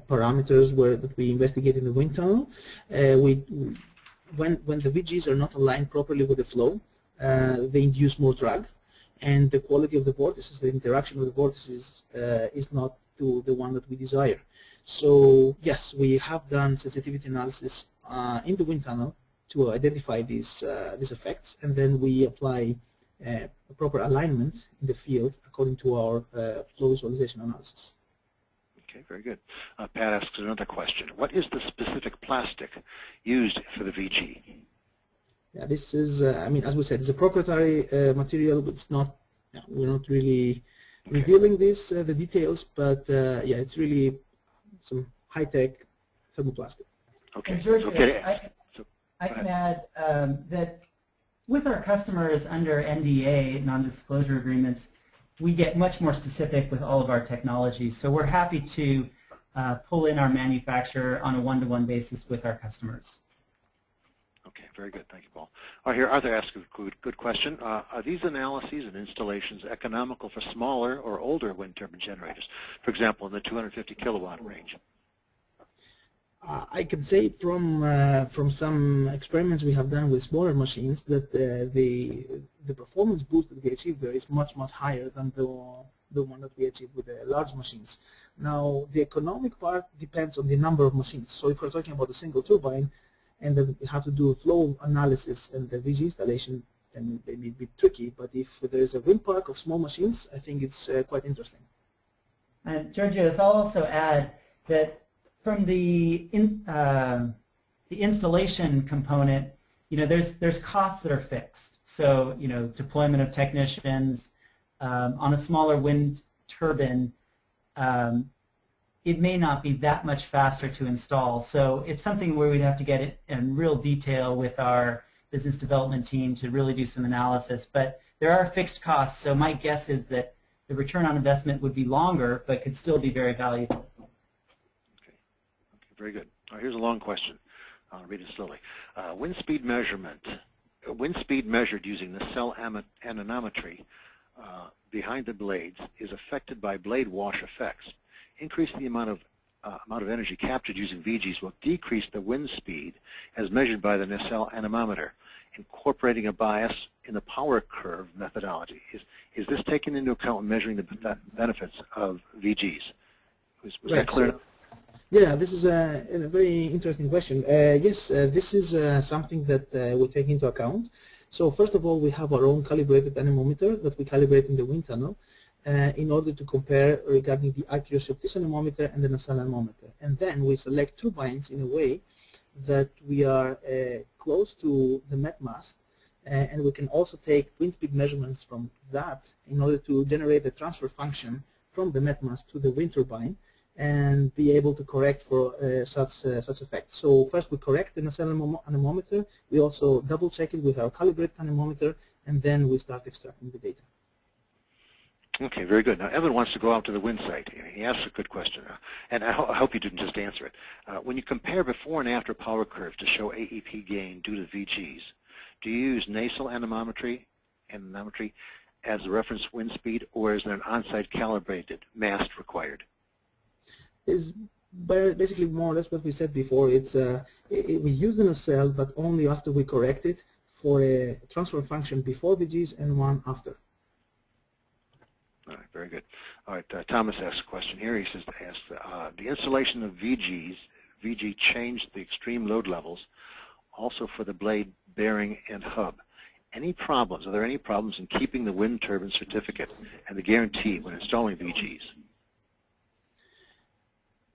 parameters that we investigate in the wind tunnel. When the VGs are not aligned properly with the flow, they induce more drag, and the quality of the vortices, the interaction with the vortices, is not to the one that we desire. So yes, we have done sensitivity analysis in the wind tunnel to identify these effects, and then we apply a proper alignment in the field according to our flow visualization analysis. Okay, very good. Pat asks another question. What is the specific plastic used for the VG? Yeah, this is, I mean, as we said, it's a proprietary material, but it's not, we're not really revealing this, the details, but yeah, it's really some high-tech thermoplastic. Okay. And George, I can add that with our customers under NDA, non-disclosure agreements, we get much more specific with all of our technologies. So we're happy to pull in our manufacturer on a one-to-one basis with our customers. Okay, very good. Thank you, Paul. All right, here Arthur asks a good question. Are these analyses and installations economical for smaller or older wind turbine generators, for example, in the 250 kilowatt range? I can say from some experiments we have done with smaller machines that the performance boost that we achieve there is much higher than the one that we achieve with the large machines. Now the economic part depends on the number of machines. So if we're talking about a single turbine and then we have to do flow analysis and the VG installation, then it may be tricky. But if there is a wind park of small machines, I think it's quite interesting. And Georgios, I'll also add that from the installation component, there's costs that are fixed. So deployment of technicians on a smaller wind turbine, it may not be that much faster to install. So it's something where we'd have to get it in real detail with our business development team to really do some analysis. But there are fixed costs. So my guess is that the return on investment would be longer, but could still be very valuable. Very good. Here's a long question. I'll read it slowly. Wind speed measurement. Wind speed measured using the cell anemometry behind the blades is affected by blade wash effects. Increasing the amount of energy captured using VGs will decrease the wind speed as measured by the nacelle anemometer, incorporating a bias in the power curve methodology. Is this taken into account when measuring the benefits of VGs? Was that clear enough? Yeah, this is a very interesting question. Yes, this is something that we take into account. So first of all, we have our own calibrated anemometer that we calibrate in the wind tunnel in order to compare regarding the accuracy of this anemometer and the nacelle anemometer. And then we select turbines in a way that we are close to the met mast, and we can also take wind speed measurements from that in order to generate a transfer function from the met mast to the wind turbine and be able to correct for such effects. So first we correct the nacelle anemometer, we also double check it with our calibrated anemometer, and then we start extracting the data. Okay, very good. Now Evan wants to go out to the wind site. He asks a good question, and I hope you didn't just answer it. When you compare before and after power curves to show AEP gain due to VGs, do you use nacelle anemometry as the reference wind speed, or is there an on-site calibrated mast required? Is basically more or less what we said before. It's we use the nacelle, but only after we correct it for a transfer function before VGs and one after. All right, very good. All right, Thomas asks a question here. He says to ask the installation of VG changed the extreme load levels, also for the blade bearing and hub. Any problems? Are there any problems in keeping the wind turbine certificate and the guarantee when installing VGs?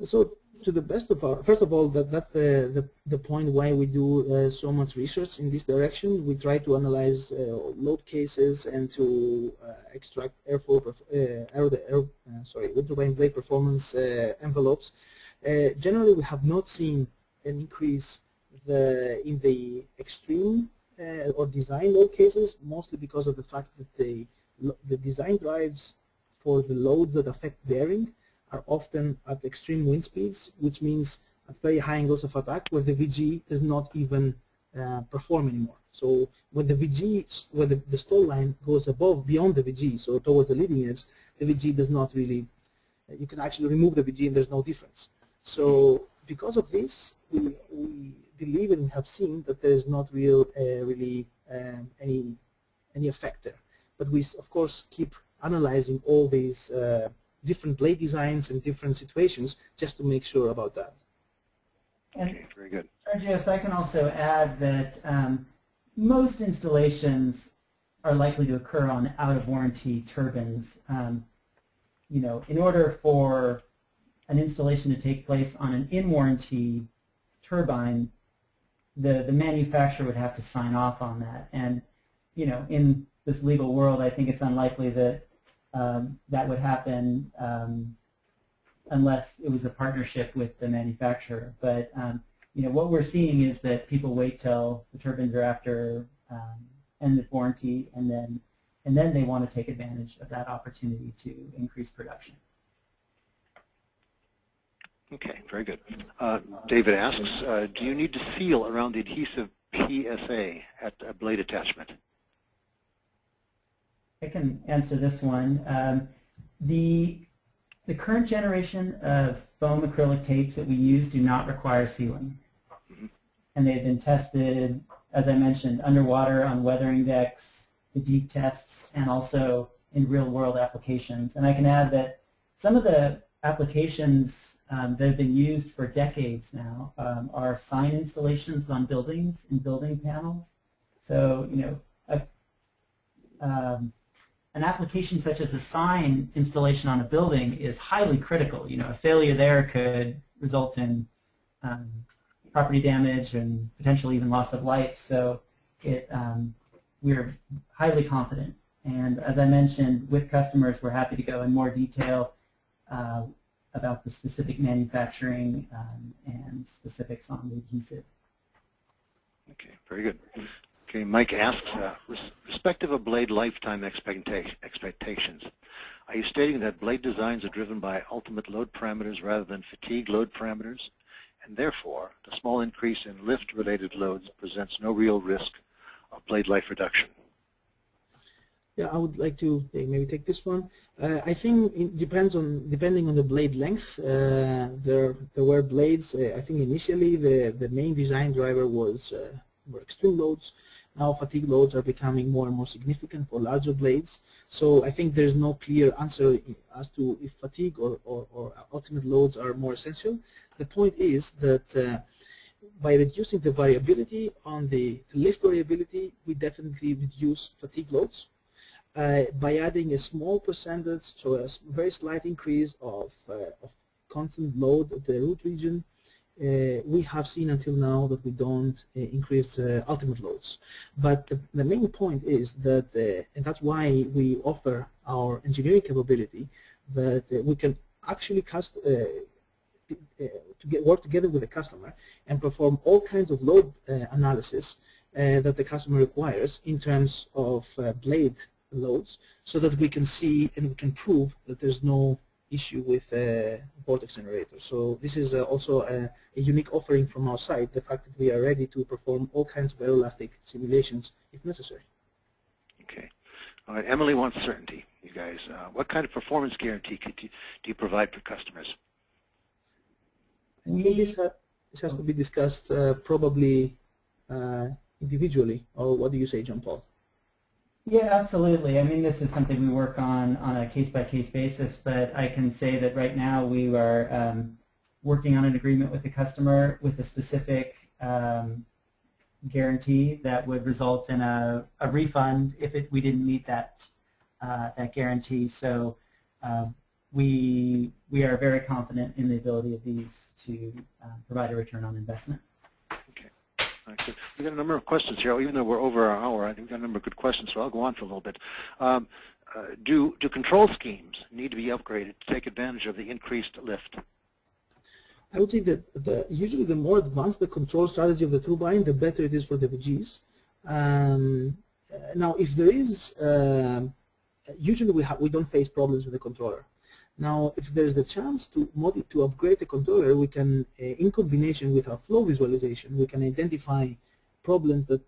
So to the best of our, first of all, that's the point why we do so much research in this direction. We try to analyze load cases and to extract wind turbine blade performance envelopes. Generally, we have not seen an increase in the extreme or design load cases, mostly because of the fact that the design drives for the loads that affect bearing are often at extreme wind speeds, which means at very high angles of attack where the VG does not even perform anymore. So when the VG, when the stall line goes beyond the VG, so towards the leading edge, the VG does not really, you can actually remove the VG and there's no difference. So because of this, we believe and we have seen that there is not really any effect there. But we, of course, keep analyzing all these different blade designs and different situations just to make sure about that. Okay, very good. Georgios, I can also add that most installations are likely to occur on out-of-warranty turbines. In order for an installation to take place on an in-warranty turbine, the manufacturer would have to sign off on that. And in this legal world, I think it's unlikely that that would happen unless it was a partnership with the manufacturer. But what we're seeing is that people wait till the turbines are after end of warranty, and then they want to take advantage of that opportunity to increase production. Okay, very good. David asks, do you need to seal around the adhesive PSA at a blade attachment? I can answer this one. The The current generation of foam acrylic tapes that we use do not require sealing. And they've been tested, as I mentioned, underwater on weathering decks, the deep tests, and also in real-world applications. And I can add that some of the applications that have been used for decades now are sign installations on buildings and building panels. So, you know, an application such as a sign installation on a building is highly critical. You know, a failure there could result in property damage and potentially even loss of life. So we're highly confident. And as I mentioned, with customers, we're happy to go in more detail about the specific manufacturing and specifics on the adhesive. Okay, very good. Okay, Mike asks, respective of blade lifetime expectations, are you stating that blade designs are driven by ultimate load parameters rather than fatigue load parameters, and therefore the small increase in lift-related loads presents no real risk of blade life reduction? Yeah, I would like to maybe take this one. I think it depending on the blade length. There were blades. I think initially the main design driver was were extreme loads. Now fatigue loads are becoming more and more significant for larger blades. So I think there's no clear answer as to if fatigue or ultimate loads are more essential. The point is that by reducing the variability on the lift variability, we definitely reduce fatigue loads. By adding a small percentage, so a very slight increase of constant load at the root region, we have seen until now that we don't increase ultimate loads. But the main point is that, and that's why we offer our engineering capability, that we can actually work together with the customer and perform all kinds of load analysis that the customer requires in terms of blade loads, so that we can see and we can prove that there's no issue with Vortex Generator. So this is also a unique offering from our side, the fact that we are ready to perform all kinds of aeroelastic simulations if necessary. Okay. All right, Emily wants certainty, you guys. What kind of performance guarantee do you provide for customers? I think this has to be discussed probably individually, or what do you say, John Paul? Yeah, absolutely. I mean, this is something we work on a case-by-case basis, but I can say that right now we are working on an agreement with the customer with a specific guarantee that would result in a refund if we didn't meet that guarantee. So we are very confident in the ability of these to provide a return on investment. Okay. We've got a number of questions here. Even though we're over our hour, I think we've got a number of good questions, so I'll go on for a little bit. Do control schemes need to be upgraded to take advantage of the increased lift? I would say that usually the more advanced the control strategy of the turbine, the better it is for the VGs. Now, if there is, usually we don't face problems with the controller. Now, if there's the chance to upgrade the controller, we can, in combination with our flow visualization, we can identify problems that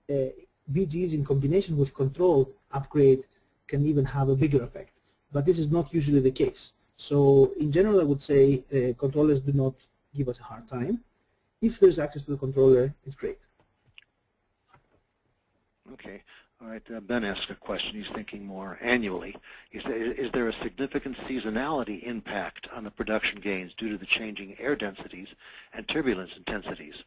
VGs in combination with control upgrade can even have a bigger effect. But this is not usually the case. So in general, I would say controllers do not give us a hard time. If there's access to the controller, it's great. Okay. All right. Ben asked a question. He's thinking more annually. Is there a significant seasonality impact on the production gains due to the changing air densities and turbulence intensities?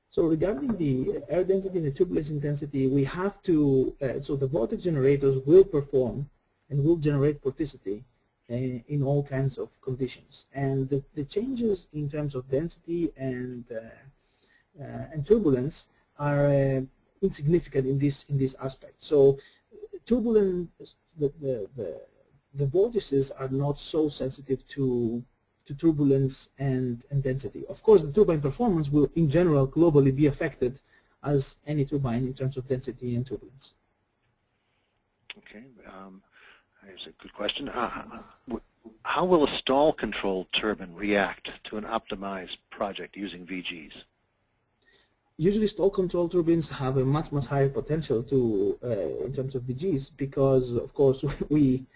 So regarding the air density and the turbulence intensity, we have to, so the Vortex generators will perform and will generate vorticity in all kinds of conditions. And the changes in terms of density and turbulence are insignificant in this aspect. So turbulence, the vortices are not so sensitive to turbulence and density. Of course, the turbine performance will, in general, globally be affected as any turbine in terms of density and turbulence. Okay, here's a good question. How will a stall-controlled turbine react to an optimized project using VGs? Usually, stall-controlled turbines have a much higher potential to in terms of VGs because, of course, we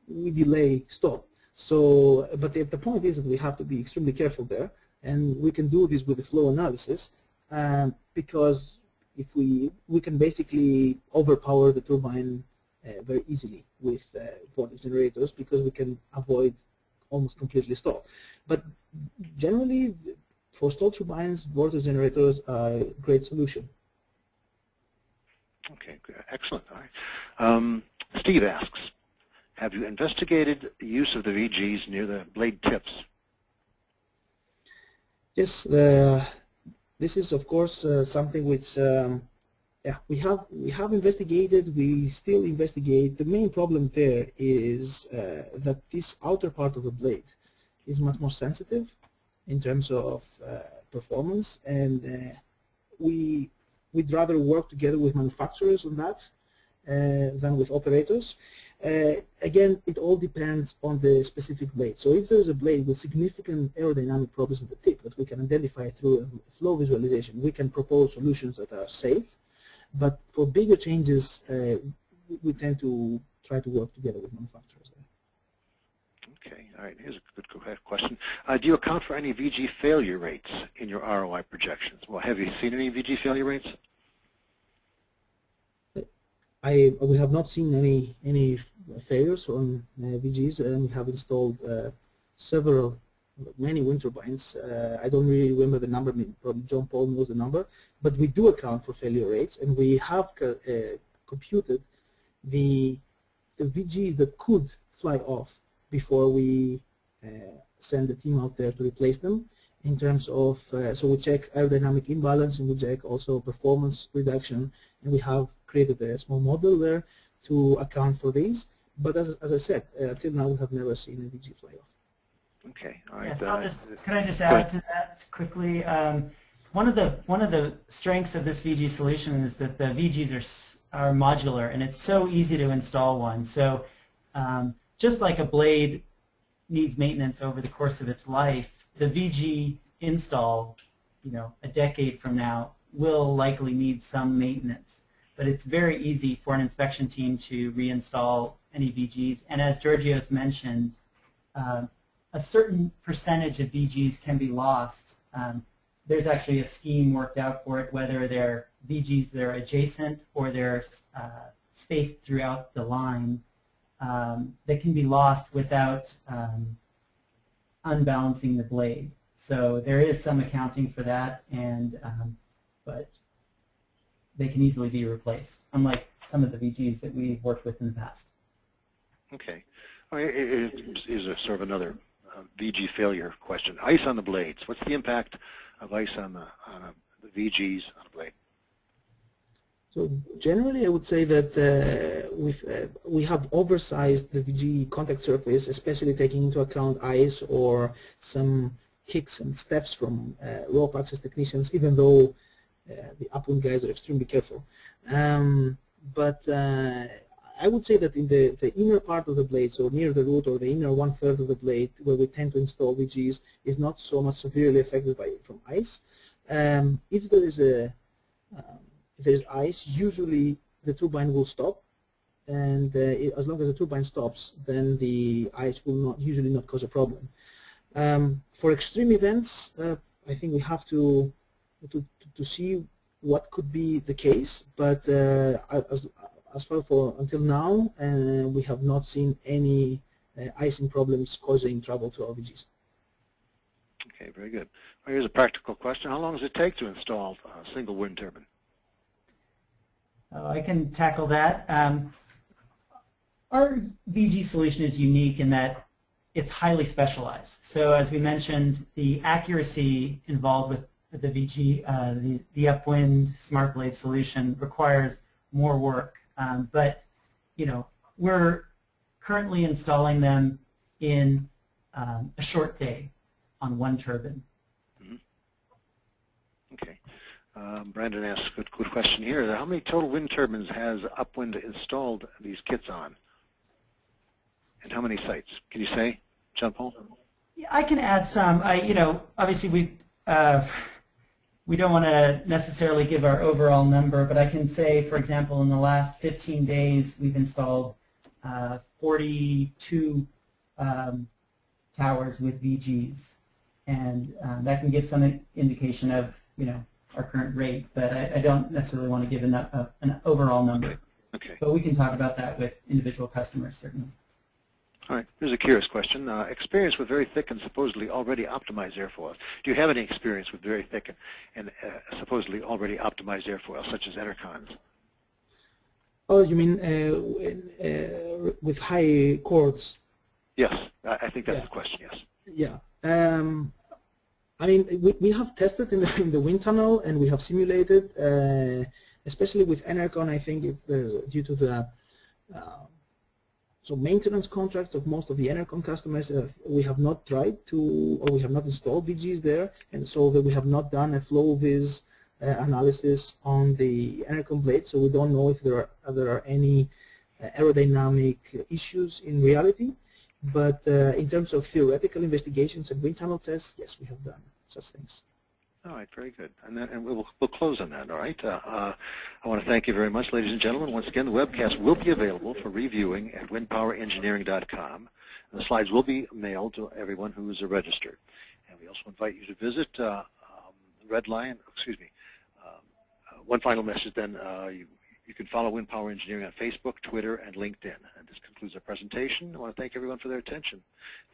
we delay stop. So, but the point is that we have to be extremely careful there, and we can do this with the flow analysis because if we can basically overpower the turbine very easily with vortex generators because we can avoid almost completely stall. But generally, for stall turbines, vortex generators are a great solution. Okay, good. Excellent. All right. Steve asks, have you investigated the use of the VGs near the blade tips? Yes, this is of course something which yeah, we have investigated. We still investigate. The main problem there is that this outer part of the blade is much more sensitive in terms of performance, and we'd rather work together with manufacturers on that than with operators. Again, it all depends on the specific blade. So if there's a blade with significant aerodynamic problems at the tip that we can identify through a flow visualization, we can propose solutions that are safe. But for bigger changes, we tend to try to work together with manufacturers there. Okay, all right, here's a good question. Do you account for any VG failure rates in your ROI projections? Well, have you seen any VG failure rates? We have not seen any failures on VGs, and we have installed many wind turbines. I don't really remember the number, probably John Paul knows the number, but we do account for failure rates, and we have computed the VGs that could fly off before we send the team out there to replace them in terms of, so we check aerodynamic imbalance and we check also performance reduction, and we have created a small model there to account for these. But as I said, until now we have never seen a VG fly off. Okay, all right. Yes, can I just add to that quickly? One of the strengths of this VG solution is that the VGs are modular, and it's so easy to install one. So just like a blade needs maintenance over the course of its life, the VG install, a decade from now, will likely need some maintenance. But it's very easy for an inspection team to reinstall any VGs. And as Georgios mentioned, a certain percentage of VGs can be lost. There's actually a scheme worked out for it, whether they're VGs that are adjacent or they're spaced throughout the line, that can be lost without unbalancing the blade. So there is some accounting for that, and but they can easily be replaced, unlike some of the VGs that we've worked with in the past. Okay. It is a sort of another VG failure question. Ice on the blades. What's the impact of ice on the VGs on a blade? So generally, I would say that we have oversized the VG contact surface, especially taking into account ice or some kicks and steps from rope access technicians, even though the UpWind guys are extremely careful. But I would say that in the inner part of the blade, so near the root or the inner 1/3 of the blade, where we tend to install VGs, is not so much severely affected from ice. If there is ice, usually the turbine will stop, and as long as the turbine stops, then the ice will usually not cause a problem. For extreme events, I think we have to see what could be the case, but as far for until now, we have not seen any icing problems causing trouble to our VGs. Okay, very good. Well, here's a practical question. How long does it take to install a single wind turbine? I can tackle that. Our VG solution is unique in that it's highly specialized. So as we mentioned, the accuracy involved with the VG, the UpWind Smart Blade solution requires more work. But we're currently installing them in a short day on one turbine. Mm-hmm. Okay. Brandon asks a good question here. How many total wind turbines has UpWind installed these kits on? And how many sites? Can you say, John Paul? Yeah, I can add some. Obviously we don't want to necessarily give our overall number, but I can say, for example, in the last 15 days, we've installed 42 towers with VGs, and that can give some indication of our current rate, but I don't necessarily want to give an overall number. Okay. But we can talk about that with individual customers, certainly. All right. Here's a curious question. Experience with very thick and supposedly already optimized airfoils. Do you have any experience with very thick and supposedly already optimized airfoils, such as Enercons? Oh, you mean with high chords? Yes, I think that's the question, yes. Yeah. I mean, we have tested in the wind tunnel, and we have simulated, especially with Enercon. I think it's due to the maintenance contracts of most of the Enercon customers. We have not tried to, or we have not installed VGs there, and so that we have not done a flow viz analysis on the Enercon blade, so we don't know if there are any aerodynamic issues in reality. But in terms of theoretical investigations and wind tunnel tests, yes, we have done such things. All right, very good. And we'll close on that, all right? I want to thank you very much, ladies and gentlemen. Once again, the webcast will be available for reviewing at windpowerengineering.com. And the slides will be mailed to everyone who is registered. And we also invite you to visit one final message then, you can follow Wind Power Engineering on Facebook, Twitter, and LinkedIn. And this concludes our presentation. I want to thank everyone for their attention.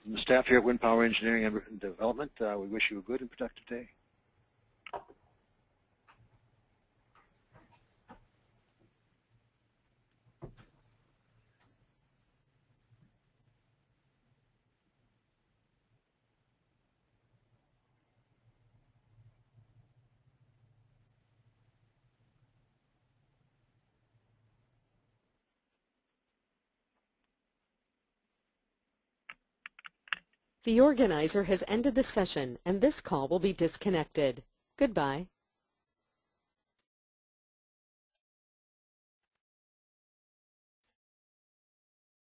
From the staff here at Wind Power Engineering and Development, we wish you a good and productive day. The organizer has ended the session, and this call will be disconnected. Goodbye.